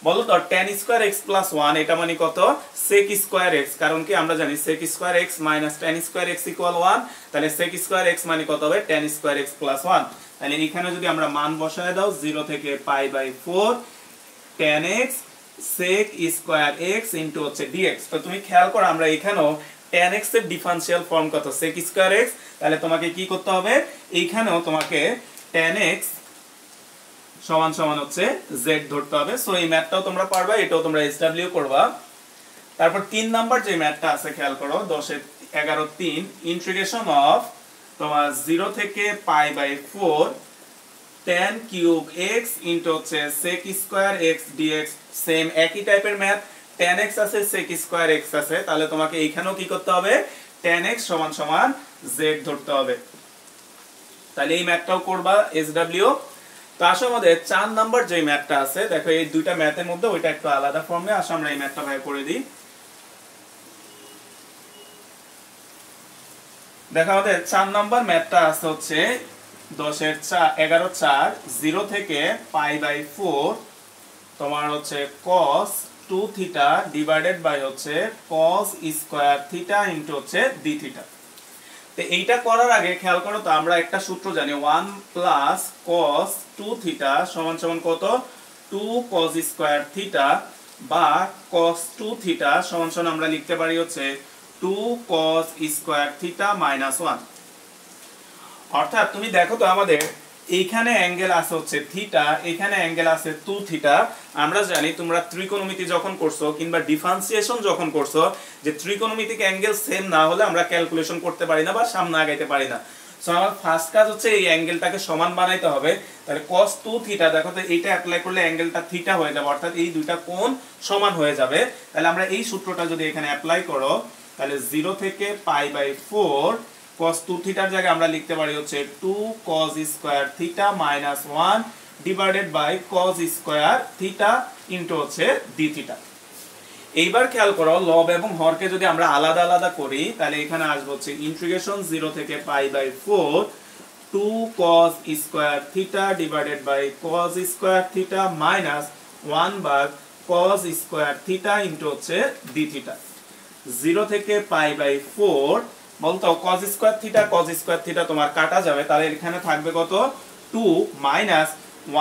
বলো তো tan স্কয়ার x প্লাস 1 এটা মানে কত, sec স্কয়ার x, কারণ কি আমরা জানি sec square x minus tan square x equal 1, তাহলে sec স্কয়ার x মানে কত হবে tan স্কয়ার x প্লাস 1। তাহলে এখানে যদি আমরা মান বসায় দাও 0 থেকে π/4 tan x sec square x into হচ্ছে dx। তো তুমি খেয়াল করো আমরা এখানেও tan x এর ডিফারেনশিয়াল ফর্ম কত, sec স্কয়ার x, তাহলে তোমাকে কি করতে হবে এইখানেও তোমাকে tan x সমান হচ্ছে z ধরতে হবে। সো এই ম্যাথটাও তোমরা পারবা, এটাও তোমরা SW করবা। তারপর 3 নাম্বার যে ম্যাথটা আছে খেয়াল করো 11/3 ইন্টিগ্রেশন অফ তোমার 0 থেকে π/4 tan কিউব x ইনটু হচ্ছে sec square x dx। Same একই টাইপের ম্যাথ, tan x আছে sec স্কয়ার x আছে, তাহলে তোমাকে এইখানেও কি করতে হবে tan x সমান z ধরতে হবে। তাহলে এই ম্যাথটাও করবা SW। তো আসো আমাদের 4 নাম্বার যে ম্যাথটা আছে, দেখো এই দুইটা ম্যাথের মধ্যে ওইটা একটু আলাদা ফর্মে, আসো আমরা এই ম্যাথটা ভাই করে দিই। দেখো আমাদের 4 নাম্বার ম্যাথটা আছে হচ্ছে 11/4 0 থেকে π/4 তোমার হচ্ছে cos 2 থিটা ডিভাইডেড বাই হচ্ছে cos স্কয়ার থিটা ইনটু হচ্ছে d থিটা। তো এইটা করার আগে খেয়াল করো তো আমরা একটা সূত্র জানি 1 প্লাস cos 2 থিটা সমান কত 2 cos স্কয়ার থিটা, বা cos 2 থিটা সমান আমরা লিখতে পারি হচ্ছে 2 cos স্কয়ার থিটা মাইনাস 1। অর্থাৎ তুমি দেখো তো আমাদের এইখানে অ্যাঙ্গেল আছে হচ্ছে থিটা, এখানে অ্যাঙ্গেল আছে 2 থিটা। আমরা জানি তোমরা ত্রিকোণমিতি যখন করছো কিংবা ডিফারেন্সিয়েশন যখন করছো যে ত্রিকোণমিতিক অ্যাঙ্গেল সেম না হলে আমরা ক্যালকুলেশন করতে পারি না বা সামনে আগাইতে পারি না। সো আমার ফার্স্ট কাজ হচ্ছে এই অ্যাঙ্গেলটাকে সমান বানাইতে হবে। তাহলে cos 2 থিটা দেখো তো এইটা অ্যাপ্লাই করলে অ্যাঙ্গেলটা থিটা হয়ে যাবে, অর্থাৎ এই দুইটা কোণ সমান হয়ে যাবে। তাহলে আমরা এই সূত্রটা যদি এখানে অ্যাপ্লাই করো তাহলে 0 থেকে π/4 cos 2 থিটার জায়গায় আমরা লিখতে পারি হচ্ছে 2 cos square theta minus 1 divided by cos square theta into হচ্ছে d থিটা। এইবার খেয়াল করো লব এবং হরকে যদি আমরা আলাদা আলাদা করি তাহলে এখানে আসবে হচ্ছে ইন্টিগ্রেশন 0 থেকে π/4 2 cos square theta divided by cos square theta minus 1 ভাগ cos স্কয়ার থিটা ইনটু হচ্ছে d থিটা। 0 থেকে π/4 বলতো cos স্কয়ার থিটা তোমার কাটা যাবে, তাহলে এখানে থাকবে কত 2 minus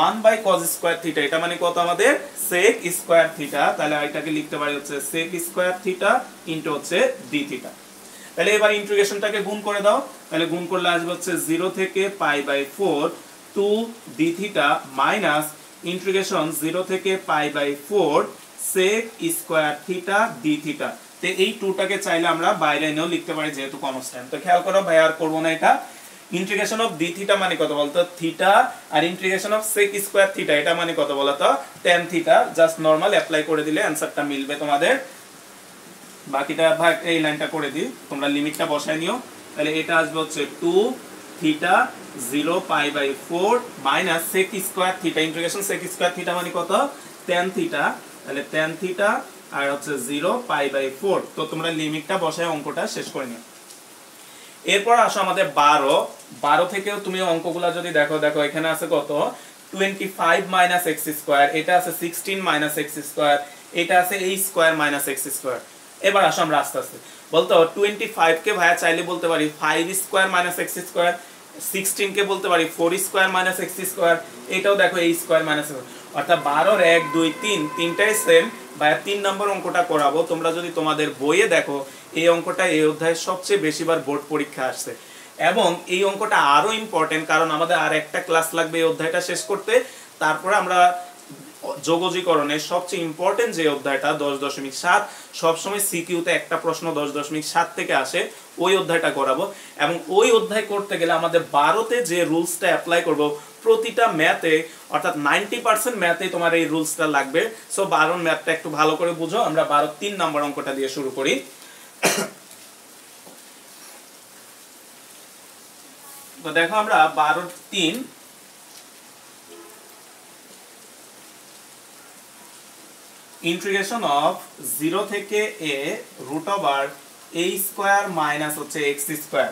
1 by cos square theta, এটা মানে কত আমাদের sec স্কয়ার থিটা। তাহলে এটাকে লিখতে পারি হচ্ছে sec স্কয়ার থিটা ইনটু হচ্ছে d থিটা। তাহলে এবার ইন্টিগ্রেশনটাকে গুণ করে দাও, তাহলে গুণ করলে আসবে হচ্ছে 0 থেকে π/4 2 d থিটা মাইনাস ইন্টিগ্রেশন 0 থেকে π/4 sec square theta d theta. তো এই 2টাকে চাইলে আমরা বাইরে এনেও লিখতে পারি যেহেতু কনস্ট্যান্ট। তো খেয়াল করো ভাই আর করব না এটা। ইন্টিগ্রেশন অফ d থিটা মানে কত বলতো থিটা, আর integration of sec square theta এটা মানে কত বলতো tan theta. Just normal apply করে দিলে অ্যানসারটা মিলবে তোমাদের। বাকিটা ভাই এই লাইনটা করে দিই, তোমরা লিমিটটা বসায় নিও। তাহলে এটা আসবে হচ্ছে 2 theta 0 π/4 minus sec square theta, integration sec square theta মানে কত tan থিটা, তাহলে tan থিটা আর হচ্ছে 0 π/4। তো তোমরা লিমিটটা বসায় অঙ্কটা শেষ করে নিও। এরপর আসো আমাদের 12 থেকেও তুমি অঙ্কগুলো যদি দেখো, দেখো এখানে আছে কত 25 মাইনাস এক্স স্কোয়ার, এটা আছে 16 মাইনাস এক্স স্কোয়ার, এটা আছে a square minus x square. এবার আসো আমরা আস্তে আস্তে বলতো 25 কে ভাইয়া চাইলে বলতে পারি 5 স্কোয়ার মাইনাস এক্স স্কোয়ার, 16 কে বলতে পারি 4 স্কোয়ার মাইনাস এক্স স্কোয়ার, এটাও দেখো a স্কোয়ার মাইনাস, অর্থাৎ 12 1 2 3 তিনটাই সেম। ভাইয়া 3 নম্বর অঙ্কটা করাবো, তোমরা যদি তোমাদের বইয়ে দেখো এই অঙ্কটা এই অধ্যায়ে সবচেয়ে বেশিবার বোর্ড পরীক্ষা আসছে, এবং এই অঙ্কটা আরো ইম্পর্টেন্ট কারণ আমাদের আর একটা ক্লাস লাগবে এই অধ্যায়টা শেষ করতে। তারপরে আমরা যোগজীকরণের সবচেয়ে ইম্পর্টেন্ট যে অধ্যায়টা 10.7 সবসময় সিকিউতে একটা প্রশ্ন 10.7 থেকে আসে, ওই অধ্যায়টা করাবো। এবং ওই অধ্যায় করতে গেলে আমাদের 12তে যে রুলসটা অ্যাপ্লাই করব প্রতিটা ম্যাথে, অর্থাৎ 90% ম্যাথে তোমার এই রুলসটা লাগবে। সো 12 ম্যাথটা একটু ভালো করে বুঝো। আমরা 12 3 নম্বর অঙ্কটা দিয়ে শুরু করি। তো দেখো আমরা 12-3 ইন্টিগ্রেশন অফ 0 থেকে a root over a square minus হচ্ছে x স্কয়ার।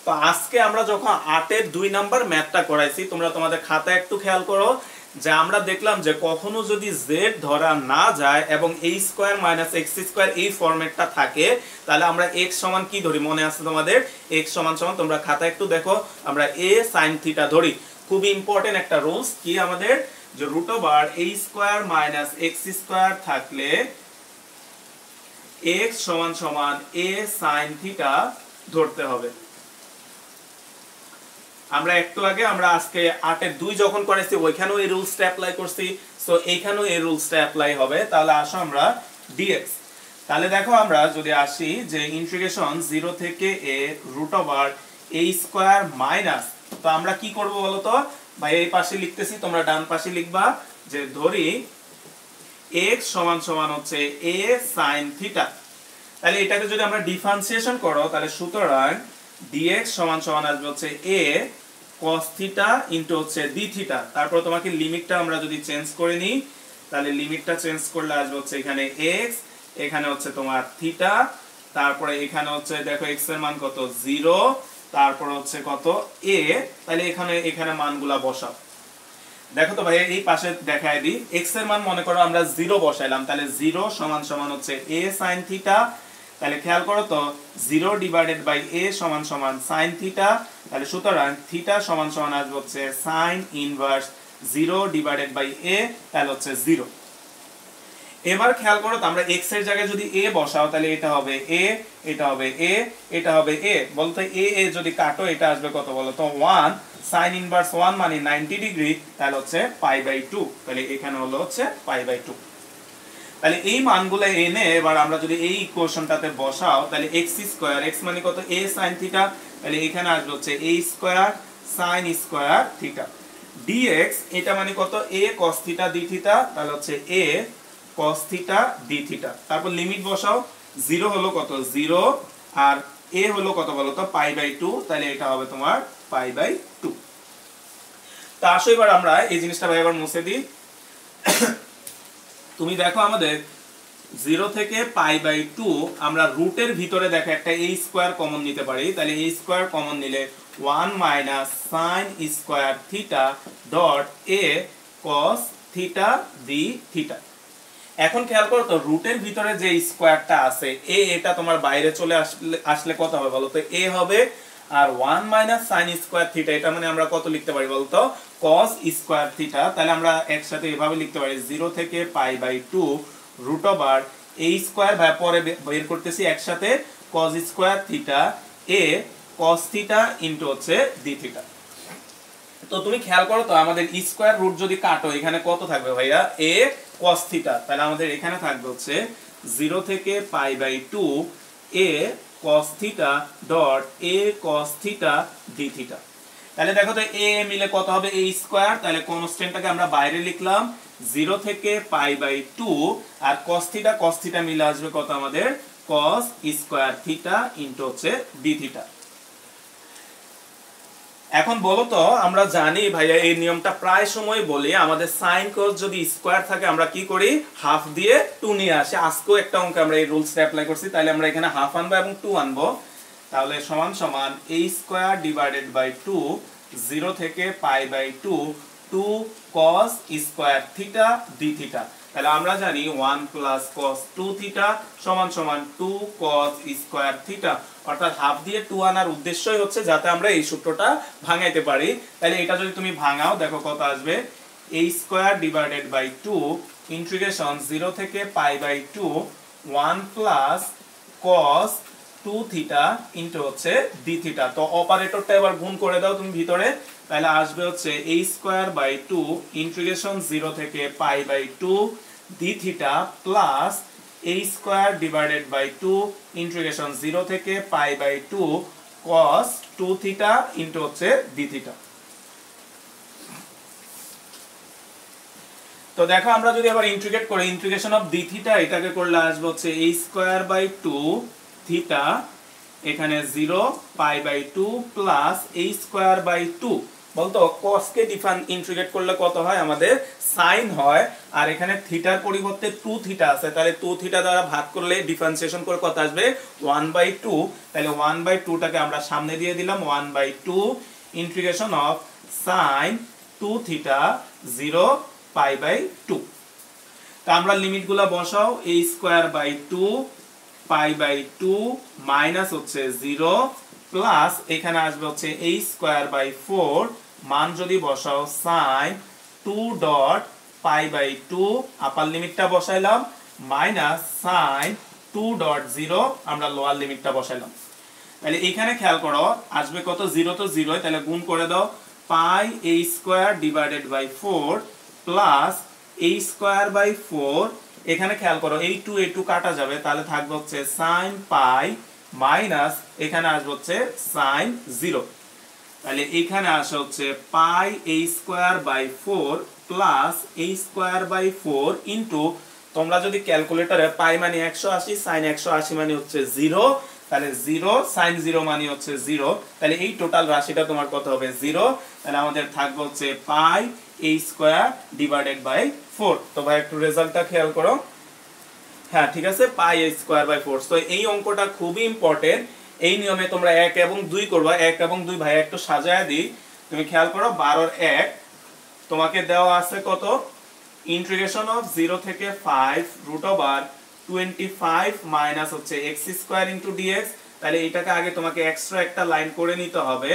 তো আজকে আমরা যখন 8 এর 2 নাম্বার ম্যাথটা করাইছি, তোমরা তোমাদের খাতা একটু খেয়াল করো যে আমরা দেখলাম যে কখনো যদি z ধরা না যায় এবং a square minus x square এই ফরম্যাটটা থাকে, তাহলে আমরা x সমান কি ধরি, মনে আছে তোমাদের? x সমান সমান তোমরা খাতা একটু দেখো, আমরা a sin থিটা ধরি। খুব ইম্পর্টেন্ট একটা রুলস কি আমাদের, যে root over a square minus x square থাকলে x সমান সমান a sin থিটা ধরতে হবে। আমরা একটু আগে আমরা আজকে 8 এর 2 যখন করেছি ওইখানেও এই রুলসটা অ্যাপ্লাই করছি, সো এইখানেও এই রুলসটা অ্যাপ্লাই হবে। তাহলে আসো আমরা dx, তাহলে দেখো আমরা যদি আসি যে ইন্টিগ্রেশন 0 থেকে a root over a square minus, তো আমরা কি করব বলো তো ভাই, এই পাশে লিখতেছি তোমরা ডান পাশে লিখবা, যে ধরি x সমান সমান হচ্ছে a sin থিটা। তাহলে এটাকে যদি আমরা ডিফারেন্সিয়েশন করো, তাহলে সুতরাং dx সমান সমান আসবে হচ্ছে a cos থিটা ইনটু হচ্ছে d থিটা। তারপর তোমাকে লিমিটটা আমরা যদি চেঞ্জ করে নিই, তাহলে লিমিটটা চেঞ্জ করলে আসবে হচ্ছে এখানে x, এখানে হচ্ছে তোমার থিটা, তারপরে এখানে হচ্ছে দেখো x এর মান কত 0, তারপর হচ্ছে কত a, তাহলে এখানে মানগুলা বসাও। দেখো তো ভাই এই পাশে দেখায় দিই, x এর মান মনে করো আমরা 0 বসাইলাম, তাহলে 0 সমান সমান হচ্ছে a sin থিটা। তাহলে খেয়াল করো তো 0 ডিভাইডেড বাই a সমান সমান sin থিটা, তাহলে সুতরাং থিটা সমান সমান আসবে হচ্ছে sin inverse 0 divided by a, তাহলে হচ্ছে 0। এবার খেয়াল করো তো আমরা x এর জায়গায় যদি a বসাও, তাহলে এটা হবে a, এটা হবে a, এটা হবে a, বলতো a যদি কাটো এটা আসবে কত বলো তো 1, sin ইনভার্স 1 মানে 90 ডিগ্রি, তাহলে হচ্ছে π/2, তাহলে এখানে হলো হচ্ছে π/2। তাহলে এই মানগুলো এনে এবার আমরা যদি এই ইকুয়েশনটাতে বসাও, তাহলে x স্কয়ার, x মানে কত a sin থিটা, তাহলে এখানে আসবে হচ্ছে a square sin square theta, dx এটা মানে কত a cos theta d theta, তাহলে হচ্ছে a cos theta d theta. তারপর লিমিট বসাও, 0 হলো কত 0 আর a হলো কত বলো তো π/2, তাহলে এটা হবে তোমার π/2। তা আসো এবার আমরা এই জিনিসটা ভাই এবার মুছে দিই। তুমি দেখো আমাদের 0 থেকে π/2 আমরা রুটের ভিতরে দেখো একটা a স্কয়ার কমন নিতে পারি, তাহলে a স্কয়ার কমন নিলে 1 minus sin square theta dot a cos theta d theta. এখন খেয়াল করো তো রুটের ভিতরে যে স্কয়ারটা আছে a, এটা তোমার বাইরে চলে আসলে কত হবে বলো তো a হবে, আর 1 মাইনাস sin স্কয়ার থিটা এটা মানে আমরা কত লিখতে পারি বলতো cos স্কয়ার থিটা। তাহলে আমরা একসাথে এভাবে লিখতে পারি 0 থেকে π/2 রুট ওভার a স্কয়ার, ভাই পরে বের করতেছি একসাথে, cos square theta a cos theta into হচ্ছে d থিটা। তো তুমি খেয়াল করো তো আমাদের স্কয়ার রুট যদি কাটো এখানে কত থাকবে ভাইয়া a cos থিটা, তাহলে আমাদের এখানে থাকবে হচ্ছে 0 থেকে π/2 a cos theta dot a cos theta d theta. তাহলে দেখো তো a মিলে কত হবে a স্কয়ার, তাহলে কনস্ট্যান্টটাকে আমরা বাইরে লিখলাম 0 থেকে π/2 আর cos থিটা মিলে আসবে কত আমাদের cos স্কয়ার থিটা ইনটু হচ্ছে d থিটা। এখন বলো তো আমরা জানি ভাইয়া এই নিয়মটা প্রায় সময় বলি, আমাদের sin cos যদি স্কয়ার থাকে আমরা কি করি হাফ দিয়ে 2 নিয়ে আসি। আজকেও একটা অঙ্কে আমরা এই রুলসটা অ্যাপ্লাই করছি, তাহলে আমরা এখানে হাফ আনবো এবং 2 আনবো। তাহলে সমান সমান a স্কয়ার ডিভাইডেড বাই 2 0 থেকে pi by 2 2 cos square theta d theta. তাহলে আমরা জানি 1 প্লাস cos 2 থিটা সমান সমান 2 cos স্কয়ার থিটা, অর্থাৎ হাফ দিয়ে 2 আনার উদ্দেশ্যই হচ্ছে যাতে আমরা এই সূত্রটা ভাঙাইতে পারি। তাহলে এটা যদি তুমি ভাঙাও দেখো কত আসবে, a square divided by 2 integration 0 থেকে pi by 2 1 plus cos 2 theta into হচ্ছে d থিটা। তো অপারেটরটা এবার গুণ করে দাও তুমি ভিতরে, তাহলে আসবে হচ্ছে a স্কয়ার বাই 2 ইন্টিগ্রেশন 0 থেকে pi by 2 d theta plus a square divided by 2 integration 0 থেকে pi by 2 cos 2 theta into হচ্ছে d থিটা। তো দেখো আমরা যদি আবার ইন্টিগ্রেট করি ইন্টিগ্রেশন অফ d থিটা এটাকে করলে আসবে হচ্ছে a স্কয়ার বাই 2 থিটা এখানে 0 pi by 2 plus a square by 2, বলতো cos কে ইন্টিগ্রেট করলে কত হয় আমাদের sin হয়, আর এখানে থিটার পরিবর্তে 2 থিটা আছে, তাহলে 2 থিটা দ্বারা ভাগ করলে ডিফারেন্সিয়েশন করে কত আসবে 1/2। তাহলে 1/2 টাকে আমরা সামনে দিয়ে দিলাম 1/2 integration of sin 2 theta 0 pi by 2। তা আমরা লিমিটগুলো বসাও, a square by 2 pi by 2 minus হচ্ছে 0 প্লাস এখানে আসবে হচ্ছে a স্কয়ার বাই 4 মান যদি বসাও sin 2 dot pi by 2 upper লিমিটটা বসাইলাম মাইনাস sin 2 ডট 0 আমরা লোয়ার লিমিটটা বসাইলাম। তাহলে এখানে খেয়াল করো আসবে কত 0 তো 0, তাহলে গুণ করে দাও pi a square divided by 4 plus a square by 4, এখানে খেয়াল করো এই 2 কাটা যাবে, তাহলে থাকবে হচ্ছে sin পাই মাইনাস এখানে আসবে হচ্ছে sin 0। তাহলে এখানে আসে হচ্ছে pi a square by 4 plus a square by 4 into, তোমরা যদি ক্যালকুলেটরে পাই মানে 180 sin 180 মানে হচ্ছে 0, তাহলে 0 sin 0 মানে হচ্ছে 0, তাহলে এই টোটাল রাশিটা তোমার কত হবে 0। তাহলে আমাদের থাকবে হচ্ছে pi a square divided by 4। তো ভাই একটু রেজাল্টটা খেয়াল করো, হ্যাঁ ঠিক আছে পাই a স্কয়ার বাই 4। তো এই অঙ্কটা খুবই ইম্পর্টেন্ট, এই নিয়মে তোমরা 1 এবং 2 করবা। 1 এবং 2 ভাই একটু সাজায় দিই, তুমি খেয়াল করো 12 এর 1 তোমাকে দেওয়া আছে কত, ইন্টিগ্রেশন অফ 0 থেকে 5 রুট ওভার 25 মাইনাস হচ্ছে x স্কয়ার ইনটু dx। তাহলে এটাকে আগে তোমাকে এক্সট্রা একটা লাইন করে নিতে হবে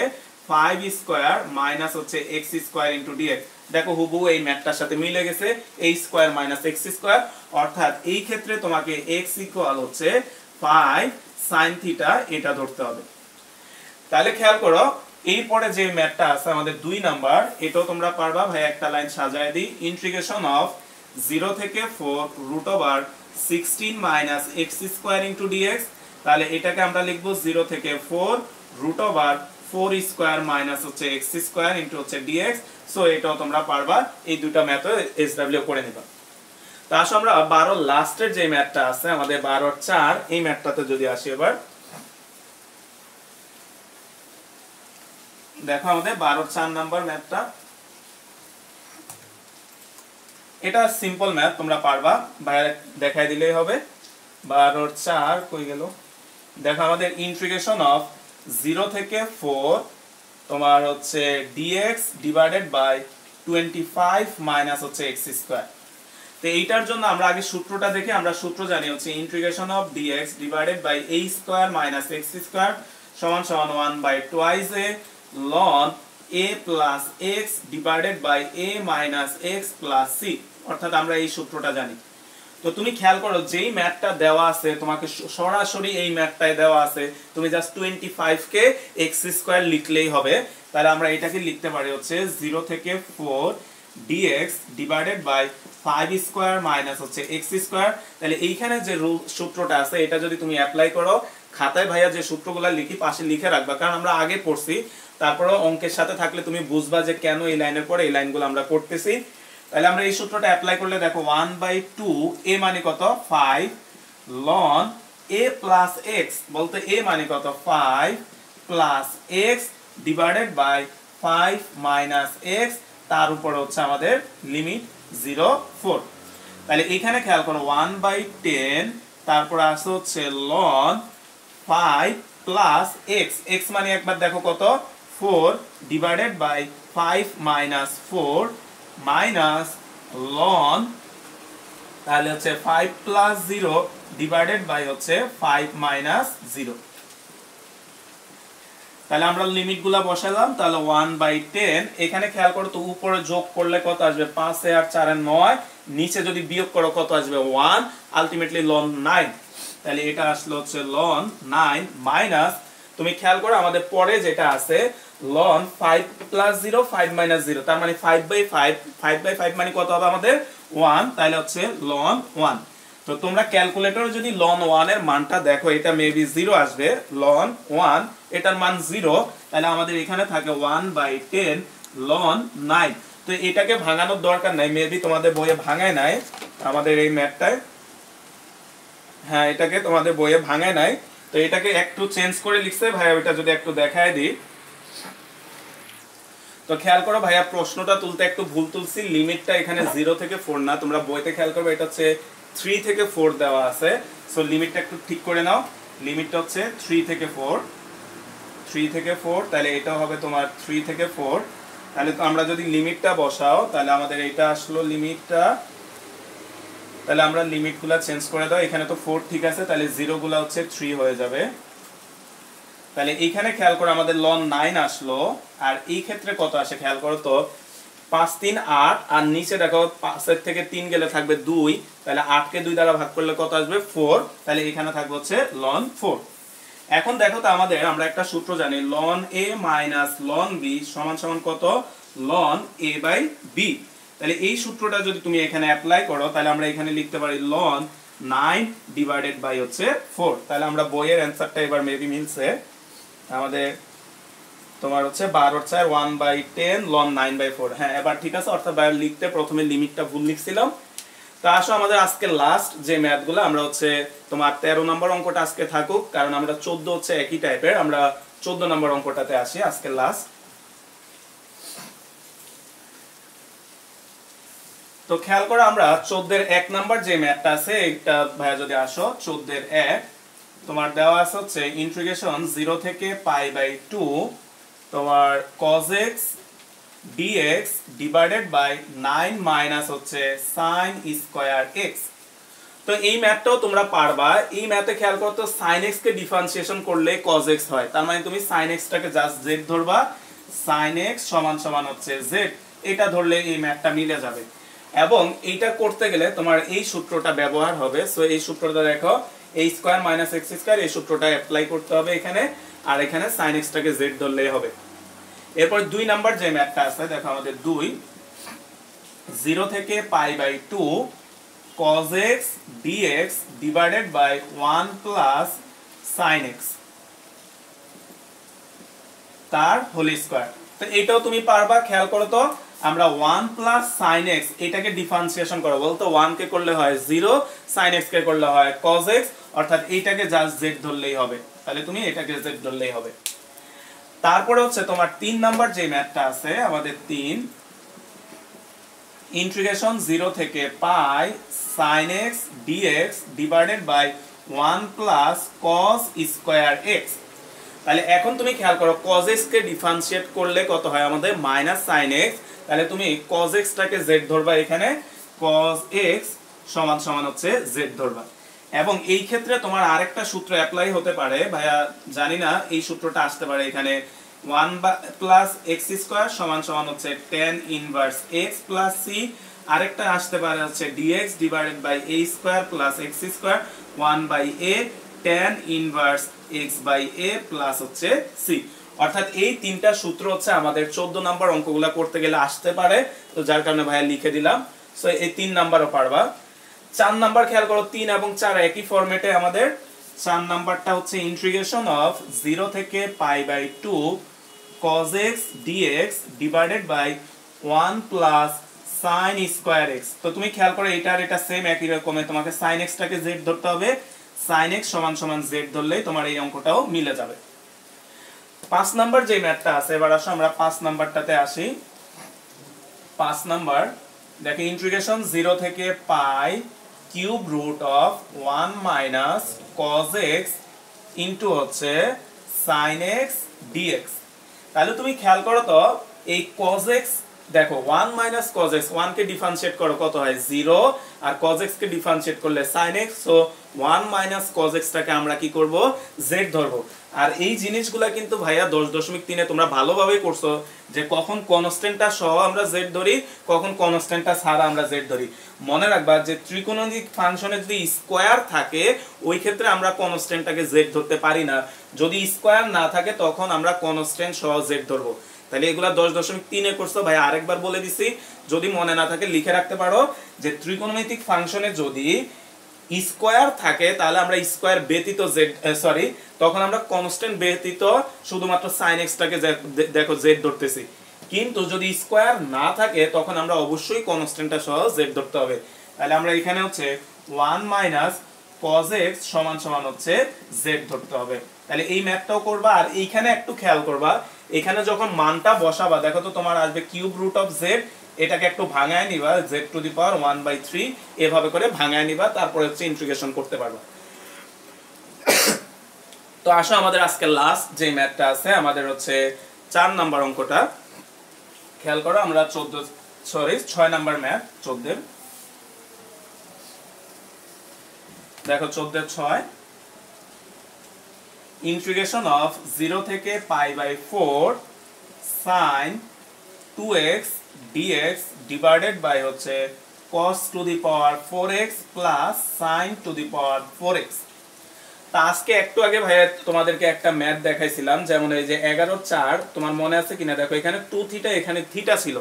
5 স্কয়ার মাইনাস হচ্ছে x স্কয়ার ইনটু dx। দেখো হুবহু এই ম্যাথটার সাথে মিলে গেছে, a square minus x square, অর্থাৎ এই ক্ষেত্রে তোমাকে x ইকুয়াল হচ্ছে 5 sin থিটা এটা ধরতে হবে। তাহলে খেয়াল করো এরপরে যে ম্যাথটা আছে আমাদের 2 নাম্বার, এটাও তোমরা পারবা ভাই, একটা লাইন সাজায় দিই, ইন্টিগ্রেশন অফ 0 থেকে 4 root over 16 minus x square into dx। তাহলে এটাকে আমরা লিখব 0 থেকে 4 রুট ওভার 4 স্কয়ার মাইনাস হচ্ছে x স্কয়ার ইনটু হচ্ছে dx। সো এটাও তোমরা পারবা, এই দুটো ম্যাথও এসডব্লিউ করে নিবা। তো আসো আমরা 12 লাস্টের যে ম্যাথটা আছে আমাদের 12 এর 4, এই ম্যাথটাতে যদি আসি এবার দেখো আমাদের 12 4 নাম্বার ম্যাথটা, এটা সিম্পল ম্যাথ তোমরা পারবা, বাইরে দেখাই দিলেই হবে। 12 4 কই গেল, দেখো আমাদের ইন্টিগ্রেশন অফ 0 থেকে 4 তোমার হচ্ছে dx ডিভাইডেড বাই 25 মাইনাস হচ্ছে x স্কয়ার। তো এইটার জন্য আমরা আগে সূত্রটা দেখে, আমরা সূত্র জানি হচ্ছে integration of dx divided by a square minus x square সমান সমান 1/2 ln a plus x divided by a minus x plus c, অর্থাৎ আমরা এই সূত্রটা জানি। তো তুমি খেয়াল করো যেই ম্যাথটা দেওয়া আছে তোমাকে সরাসরি এই ম্যাথটাই দেওয়া আছে, তুমি জাস্ট 25 কে x স্কয়ার লিখলেই হবে। তাহলে আমরা এটাকে লিখতে পারি হচ্ছে 0 থেকে 4 dx divided by 5 square minus হচ্ছে x স্কয়ার। তাহলে এইখানে যে সূত্রটা আছে এটা যদি তুমি অ্যাপ্লাই করো, খাতায় ভাইয়া যে সূত্রগুলো লিখি পাশে লিখে রাখবা, কারণ আমরা আগে পড়ছি, তারপরে অঙ্কের সাথে থাকলে তুমি বুঝবা যে কেন এই লাইনের পরে এই লাইনগুলো আমরা করতেছি। তাহলে আমরা এই সূত্রটা অ্যাপ্লাই করলে দেখো 1/2 a মানে কত 5 ln a প্লাস x, বলতে a মানে কত 5 plus x divided by 5 minus x, তার উপর হচ্ছে আমাদের লিমিট 0 4। তাহলে এখানে খেয়াল করো 1/10 তারপর আসছে হচ্ছে ln 5 প্লাস এক্স, এক্স মানে একবার দেখো কত 4 divided by 5 minus 4 minus ln, তাহলে হচ্ছে 5 প্লাস 0 ডিভাইডেড বাই হচ্ছে 5 মাইনাস 0। তাহলে আমরা লিমিটগুলো বসালাম, তাহলে 1/10। এখানে খেয়াল করো তো উপরে যোগ করলে কত আসবে 5 আর 4 এর 9, নিচে যদি বিয়োগ করো কত আসবে 1, আলটিমেটলি লন 9। তাহলে এটা আসলে হচ্ছে লন 9 মাইনাস, তুমি খেয়াল করো আমাদের পরে যেটা আছে লন 5 প্লাস 0 5 মাইনাস 0, তার মানে 5/5, 5/5 মানে কত হবে আমাদের 1, তাহলে হচ্ছে লন 1। তো তোমরা ক্যালকুলেটরে যদি লন 1 এর মানটা দেখো, এটা মেবি 0 আসবে, লন 1 এটার মান 0, তাহলে আমাদের এখানে থাকে 1/10 লন 9। তো এটাকে ভাঙানোর দরকার নাই, মেবি তোমাদের বইয়ে ভাঙায় নাই আমাদের এই ম্যাথটায়, হ্যাঁ এটাকে তোমাদের বইয়ে ভাঙায় নাই, তো এটাকে একটু চেঞ্জ করে লিখছে ভাইয়া, ওইটা যদি একটু দেখায় দিই। তো খেয়াল করো ভাইয়া প্রশ্নটা তুলতে একটু ভুল তুলছি, লিমিটটা এখানে 0 থেকে 4 না, তোমরা বইতে খেয়াল করবে এটা হচ্ছে 3 থেকে 4 দেওয়া আছে, সো লিমিটটা একটু ঠিক করে নাও, লিমিটটা হচ্ছে 3 থেকে 4, 3 থেকে 4, তাহলে এটা হবে তোমার 3 থেকে 4। তাহলে তো আমরা যদি লিমিটটা বসাও তাহলে আমাদের এটা আসলো লিমিটটা, তাহলে আমরা লিমিটগুলো চেঞ্জ করে দাও, এখানে তো 4 ঠিক আছে, তাহলে 0 গুলা হচ্ছে 3 হয়ে যাবে। তাহলে এইখানে খেয়াল করো আমাদের লন 9 আসলো, আর এই ক্ষেত্রে কত আসে খেয়াল করো তো 5 3 8, আর নিচে দেখো 5 এর থেকে 3 গেলে থাকবে 2, তাহলে 8 কে 2 দ্বারা ভাগ করলে কত আসবে 4, তাহলে এখানে থাকবে হচ্ছে লন 4। এখন দেখো তো আমাদের আমরা একটা সূত্র জানি, ln a minus ln b সমান সমান কত লন a বাই b। তাহলে এই সূত্রটা যদি তুমি এখানে অ্যাপ্লাই করো তাহলে আমরা এখানে লিখতে পারি লন 9 ডিভাইডেড বাই হচ্ছে 4। তাহলে আমরা বইয়ের অ্যানসারটা এবার মেবি মিলছে আমাদের, তোমার হচ্ছে 12 1/10 লন 9/4, হ্যাঁ এবার ঠিক আছে, অর্থাৎ বাইরে লিখতে প্রথমে লিমিটটা ভুল লিখছিলাম। তো আসো আমাদের আজকে লাস্ট যে ম্যাথগুলো, আমরা হচ্ছে তোমার 13 নম্বর অঙ্কটা আজকে থাকুক, কারণ আমরা 14 হচ্ছে একই টাইপের, আমরা 14 নম্বর অঙ্কটাতে আসি আজকে লাস্ট। তো খেয়াল করো আমরা 14 এর 1 নাম্বার যে ম্যাথটা আছে, এটা ভাইয়া যদি আসো 14 এর 1, তোমার দেওয়া আছে হচ্ছে ইন্টিগ্রেশন 0 থেকে π/2 তোমার cos x dx divided by 9 minus হচ্ছে sin স্কয়ার x। তো এই ম্যাথটাও তোমরা পারবা, এই ম্যাথে খেয়াল করো তো sin x কে ডিফারেন্সিয়েশন করলে cos x হয়, তার মানে তুমি sin x টাকে জাস্ট z ধরবা, sin x সমান সমান হচ্ছে z, এটা ধরলে এই ম্যাথটা মিলে যাবে। এবং এইটা করতে গেলে তোমার এই সূত্রটা ব্যবহার হবে, সো এই সূত্রটা দেখো a square minus x square, এই সূত্রটা অ্যাপ্লাই করতে হবে এখানে, আর এখানে sin x টাকে z ধরলেই হবে। এরপর 2 নাম্বার যে ম্যাথটা আছে দেখো আমাদের 2, 0 থেকে π/2 cos x dx divided by 1 plus sin x তার হোল স্কয়ার। তো এটাও তুমি পারবা, খেয়াল করো তো আমরা 1 প্লাস sin x এটাকে ডিফারেন্সিয়েশন করব, বলতো 1 কে করলে হয় 0, sin x কে করলে হয় cos x, অর্থাৎ এইটাকে জাস্ট z ধরলেই হবে, তাহলে তুমি এটাকে z ধরলেই হবে। তারপরে হচ্ছে তোমার 3 নাম্বার যে ম্যাথটা আছে আমাদের 3, ইন্টিগ্রেশন 0 থেকে π sin x dx divided by 1 plus cos square x। তাহলে এখন তুমি খেয়াল করো cos x কে ডিফারেন্সিয়েট করলে কত হয় আমাদের মাইনাস sin x, তাহলে তুমি cos x টাকে z ধরবা, এখানে cos x সমান সমান হচ্ছে z ধরবা। এবং এই ক্ষেত্রে তোমার আরেকটা সূত্র অ্যাপ্লাই হতে পারে, ভাইয়া জানি না এই সূত্রটা আসতে পারে এখানে, 1 প্লাস x স্কয়ার সমান সমান হচ্ছে tan inverse x plus c, আরেকটা আসতে পারে হচ্ছে dx divided by a square plus x square 1/a tan inverse x by a plus হচ্ছে c। অর্থাৎ এই তিনটা সূত্র হচ্ছে আমাদের 14 নাম্বার অঙ্কগুলা করতে গেলে আসতে পারে, তো যার কারণে ভাইয়া লিখে দিলাম। সো এই 3 নাম্বারও পারবা। 4 নাম্বার খেয়াল করো 3 এবং 4 একই ফরম্যাটে আমাদের, 4 নাম্বারটা হচ্ছে ইন্টিগ্রেশন অফ 0 থেকে π/2 cos x dx divided by 1 plus sin square x। তো তুমি খেয়াল করো এটা আর এটা সেম একই রকমে, তোমাকে sin x টাকে z ধরতে হবে, sin x সমান সমান z ধরলেই তোমার এই অঙ্কটাও মিলে যাবে। 5 নাম্বার যে ম্যাথটা আছে, এবার আসো আমরা 5 নাম্বারটাতে আসি। 5 নাম্বার দেখো ইন্টিগ্রেশন 0 থেকে π cube root of 1 minus cos x into হচ্ছে sin x dx। তাহলে তুমি খেয়াল করো তো এই cos x দেখো 1 মাইনাস cos x, 1 কে ডিফারেন্সিয়েট করো কত হয় 0, আর cos x কে ডিফারেন্সিয়েট করলে sin x, so 1 minus cos x টাকে আমরা কি করব z ধরবো। আর এই জিনিসগুলা কিন্তু ভাইয়া 10.3 এ তোমরা ভালোভাবে করছো যে কখন কনস্ট্যান্টটা সহ আমরা z ধরি, কখন কনস্ট্যান্টটা ছাড়া আমরা z ধরি। মনে রাখবা যে ত্রিকোণমিতিক ফাংশনে যদি স্কয়ার থাকে ওই ক্ষেত্রে আমরা কনস্ট্যান্টটাকে z ধরতে পারি না, যদি স্কয়ার না থাকে তখন আমরা কনস্ট্যান্ট সহ z ধরবো। তাহলে এগুলা 10.3 এ করছো ভাই, আরেকবার বলে দিছি, যদি মনে না থাকে লিখে রাখতে পারো যে ত্রিকোণমিতিক ফাংশনে যদি স্কয়ার থাকে তাহলে আমরা স্কয়ার ব্যতীত z তখন আমরা কনস্ট্যান্ট ব্যতীত শুধুমাত্র sin x টাকে দেখো z ধরতেছি, কিন্তু যদি স্কয়ার না থাকে তখন আমরা অবশ্যই কনস্ট্যান্টটা সহ z ধরতে হবে। তাহলে আমরা এখানে হচ্ছে 1 মাইনাস cos x সমান সমান হচ্ছে z ধরতে হবে। তাহলে এই ম্যাথটাও করবা, আর এইখানে একটু খেয়াল করবা, এখানে যখন মানটা বসাবা দেখো তো তোমার আসবে কিউব রুট অফ z, এটাকে একটু ভাঙায় নিবা z টু দি পাওয়ার 1/3 এভাবে করে ভাঙায় নিবা, তারপরে হচ্ছে ইন্টিগ্রেশন করতে পারবা। তো আসো আমাদের আজকে লাস্ট যে ম্যাথটা আছে আমাদের হচ্ছে 4 নাম্বার অঙ্কটা খেয়াল করো। আমরা 6 নাম্বার ম্যাথ 14 দেখো 14/6 ইন্টিগ্রেশন অফ 0 থেকে π/4 sin 2x dx divided by হচ্ছে cos to the power 4x plus sin to the power 4x। তা আজকে একটু আগে ভাইয়া তোমাদেরকে একটা ম্যাথ দেখাইছিলাম, যেমন এই যে 11/4 তোমার মনে আছে কিনা দেখো, এখানে 2 থিটা এখানে থিটা ছিল,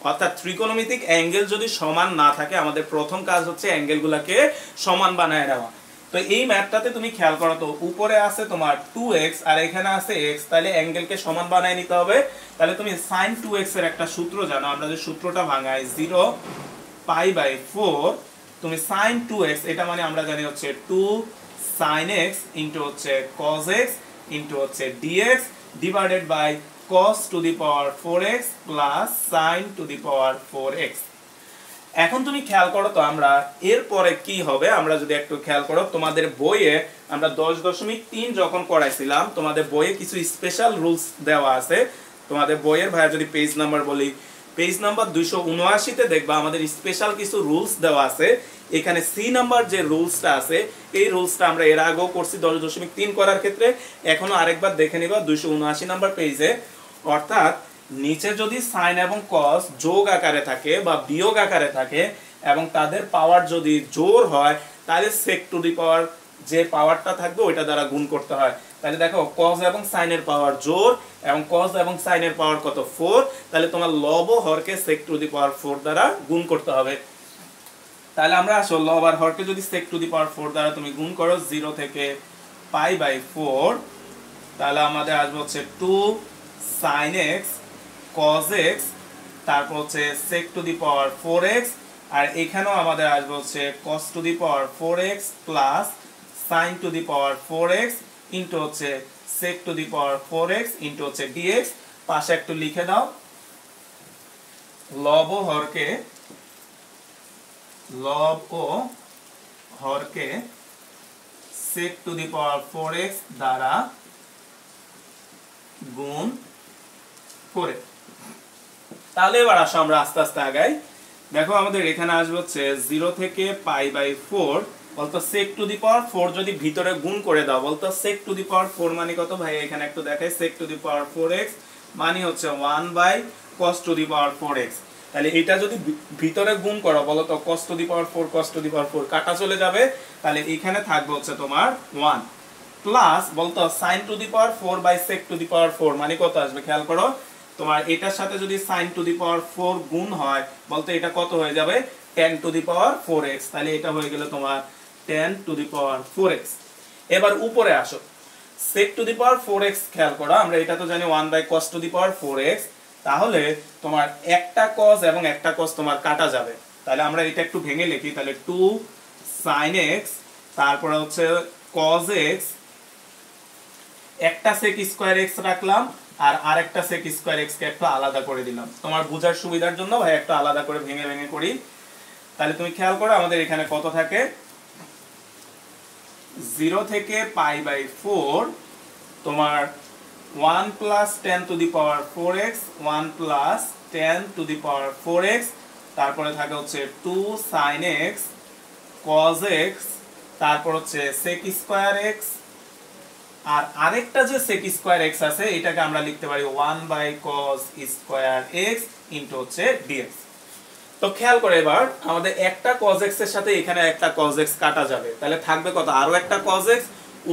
অর্থাৎ ত্রিকোণমিতিক অ্যাঙ্গেল যদি সমান না থাকে আমাদের প্রথম কাজ হচ্ছে অ্যাঙ্গেলগুলোকে সমান বানায় নেওয়া। তো এই ম্যাথটাতে তুমি খেয়াল করো তো উপরে আছে তোমার 2x আর এখানে আছে x, তাহলে অ্যাঙ্গেলকে সমান বানায় নিতে হবে। তাহলে তুমি sin 2x এর একটা সূত্র জানো, আমরা যে সূত্রটা ভাঙাই 0 π/4 তুমি sin 2x এটা মানে আমরা জানি হচ্ছে 2 sin x ইনটু হচ্ছে cos x ইনটু হচ্ছে dx divided by cos to the power 4x plus sin to the power 4x। এখন তুমি খেয়াল করো তো আমরা এরপরে কি হবে, আমরা যদি একটু খেয়াল করো তোমাদের বইয়ে আমরা 10.3 যখন করাইছিলাম তোমাদের বইয়ে কিছু স্পেশাল রুলস দেওয়া আছে। তোমাদের বইয়ের ভাইয়া যদি পেজ নাম্বার বলি, পেজ নাম্বার 279 তে দেখবা আমাদের স্পেশাল কিছু রুলস দেওয়া আছে। এখানে সি নাম্বার যে রুলসটা আছে এই রুলসটা আমরা এর আগেও করছি 10.3 করার ক্ষেত্রে, এখনো আরেকবার দেখে নিবা 279 নাম্বার পেজে। অর্থাৎ নিচে যদি সাইন এবং কস যোগ আকারে থাকে বা বিয়োগ আকারে থাকে এবং তাদের পাওয়ার যদি জোড় হয় তাহলে sec টু দি পাওয়ার যে পাওয়ারটা থাকবে ওইটা দ্বারা গুণ করতে হয়। তাহলে দেখো cos এবং sin এর পাওয়ার জোড় এবং cos এবং sin এর পাওয়ার কত 4, তাহলে তোমার লব ও হরকে sec টু দি পাওয়ার 4 দ্বারা গুণ করতে হবে। তাহলে আমরা আসলে লব আর হরকে যদি sec টু দি পাওয়ার 4 দ্বারা তুমি গুণ করো 0 থেকে π/4, তাহলে আমাদের আসবে হচ্ছে 2 sin x cos x তারপর হচ্ছে sec two the power 4x, আর এখানেও আমাদের আসবে হচ্ছে cos to the power 4x plus sin to the power 4x into হচ্ছে sec two the power 4x into হচ্ছে dx। পাশে একটু লিখে দাও, লব ও হরকে sec two the power 4x দ্বারা গুণ করে। তাহলে এবার আসো আমরা আস্তে আস্তে আগাই। দেখো আমাদের এখানে আসবে হচ্ছে 0 থেকে π/4, বলতো sec টু দি পাওয়ার 4 যদি ভিতরে গুণ করে দাও, বলতো sec টু দি পাওয়ার 4 মানে কত ভাই, এখানে একটু দেখাই sec two the power 4x মানে হচ্ছে 1/cos two the power 4x। তাহলে এটা যদি ভিতরে গুণ করো বলতো cos to the power 4 cos to the power 4 কাটা চলে যাবে, তাহলে এখানে থাকবে হচ্ছে তোমার 1 প্লাস বলতো sin to the power 4/sec to the power 4 মানে কত আসবে খেয়াল করো, তোমার এটার সাথে যদি sin টু দি পাওয়ার 4 গুণ হয় বলতে এটা কত হয়ে যাবে tan to the power 4x, তাহলে এটা হয়ে গেল তোমার tan to the power 4x। এবার উপরে আসো sec two the power 4x খেয়াল করো, আমরা এটা তো জানি 1/cos two the power 4x, তাহলে তোমার একটা cos এবং একটা cos তোমার কাটা যাবে। তাহলে আমরা এটা একটু ভেঙে লিখি, তাহলে 2 sin x তারপর হচ্ছে cos x, একটা sec স্কয়ার x রাখলাম আর আরেকটা sec স্কয়ার x কে একটু আলাদা করে দিলাম তোমার বোঝার সুবিধার জন্য ভাই, একটু আলাদা করে ভেঙে ভেঙে করি। তাহলে তুমি খেয়াল করো আমাদের এখানে কত থাকে 0 থেকে π/4 তোমার 1 plus 10 to the power 4x, 1 plus 10 to the power 4x, তারপরে থাকে হচ্ছে 2 sin x cos x, তারপর হচ্ছে sec স্কয়ার x, আর আরেকটা যে sec স্কয়ার x আছে এটাকে আমরা লিখতে পারি 1 by cos square x into হচ্ছে dx। তো খেয়াল করে এবার আমাদের একটা cos x এর সাথে এখানে একটা cos x কাটা যাবে, তাহলে থাকবে কত, আরো একটা cos x,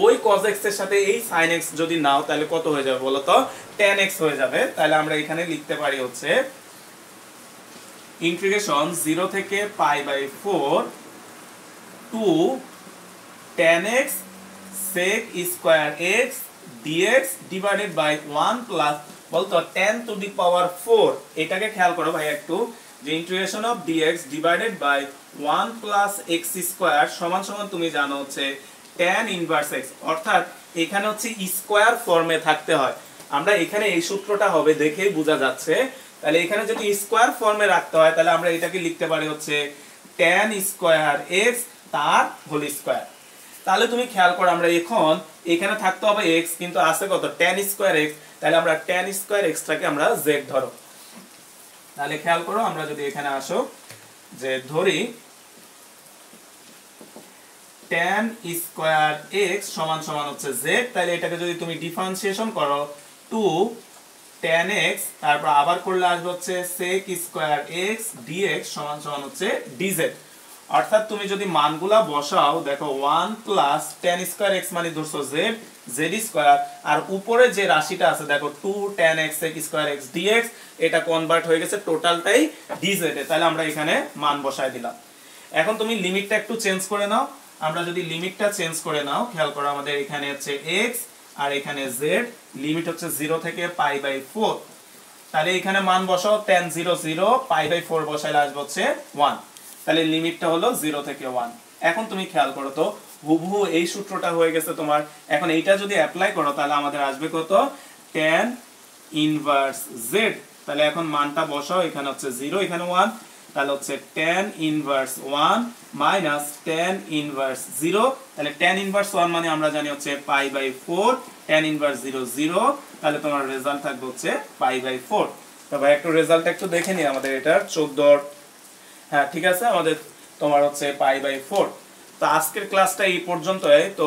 ওই cos x এর সাথে এই sin x যদি নাও তাহলে কত হয়ে যাবে বলো তো, tan x হয়ে যাবে। তাহলে আমরা এখানে লিখতে পারি হচ্ছে ইন্টিগ্রেশন 0 থেকে pi by 4 two tan x sec square x dx divided by 1 plus বলতো tan টু দি পাওয়ার 4, এটাকে খেয়াল করো ভাই একটু, যে integration of dx divided by 1 plus x square সমান সমান তুমি জানো হচ্ছে tan ইনভার্স x, অর্থাৎ এখানে হচ্ছে স্কয়ার ফর্মে থাকতে হয়। আমরা এখানে এই সূত্রটা হবে দেখেই বোঝা যাচ্ছে, তাহলে এখানে যদি স্কয়ার ফর্মে রাখতে হয় তাহলে আমরা এটাকে লিখতে পারি হচ্ছে tan স্কয়ার x তার হোল স্কয়ার। তাহলে তুমি খেয়াল করো আমরা এখন এখানে থাকতে হবে x, কিন্তু আছে কত tan স্কয়ার x, তাহলে আমরা tan স্কয়ার x টাকে আমরা z ধরো। তাহলে খেয়াল করো আমরা যদি এখানে আসো যে ধরি tan স্কয়ার x সমান সমান হচ্ছে z, তাহলে এটাকে যদি তুমি ডিফারেন্সিয়েশন করো 2 tan x, তারপর আবার করলে আসবে হচ্ছে sec স্কয়ার x dx সমান সমান হচ্ছে dz। অর্থাৎ তুমি যদি মানগুলা বসাও দেখো 1 প্লাস tan স্কয়ার x মানে ধরছো z, z স্কয়ার, আর উপরে যে রাশিটা আছে দেখো 2 tan x sec square x dx, এটা কনভার্ট হয়ে গেছে টোটালটাই dz এ, তাহলে আমরা এখানে মান বসায় দিলাম। এখন তুমি লিমিটটা একটু চেঞ্জ করে নাও, আমরা যদি লিমিটটা চেঞ্জ করে নাও খেয়াল করো আমাদের এখানে হচ্ছে x আর এখানে z, লিমিট হচ্ছে 0 থেকে পাই বাই 4, তাহলে এখানে মান বসাও tan 0 0 পাই বাই 4 বসাইলে আসবে হচ্ছে 1, তাহলে লিমিটটা হলো 0 থেকে 1। এখন তুমি খেয়াল করো তো হুবহু এই সূত্রটা হয়ে গেছে তোমার। এখন এইটা যদি অ্যাপ্লাই করো তাহলে আমাদের আসবে কত, tan ইনভার্স z, তাহলে এখন মানটা বসাও, এখানে হচ্ছে 0 এখানে 1, তাহলে হচ্ছে tan inverse 1 minus tan inverse 0, তাহলে tan ইনভার্স 1 মানে আমরা জানি হচ্ছে পাই বাই 4, tan ইনভার্স 0 0, তাহলে তোমার রেজাল্ট থাকবে হচ্ছে পাই বাই 4। তো ভাই একটু রেজাল্টটা একটু দেখে নি আমাদের এটার 14, হ্যাঁ ঠিক আছে, আমাদের তোমার হচ্ছে পাই বাই 4। তো আজকের ক্লাসটা এই পর্যন্তই। তো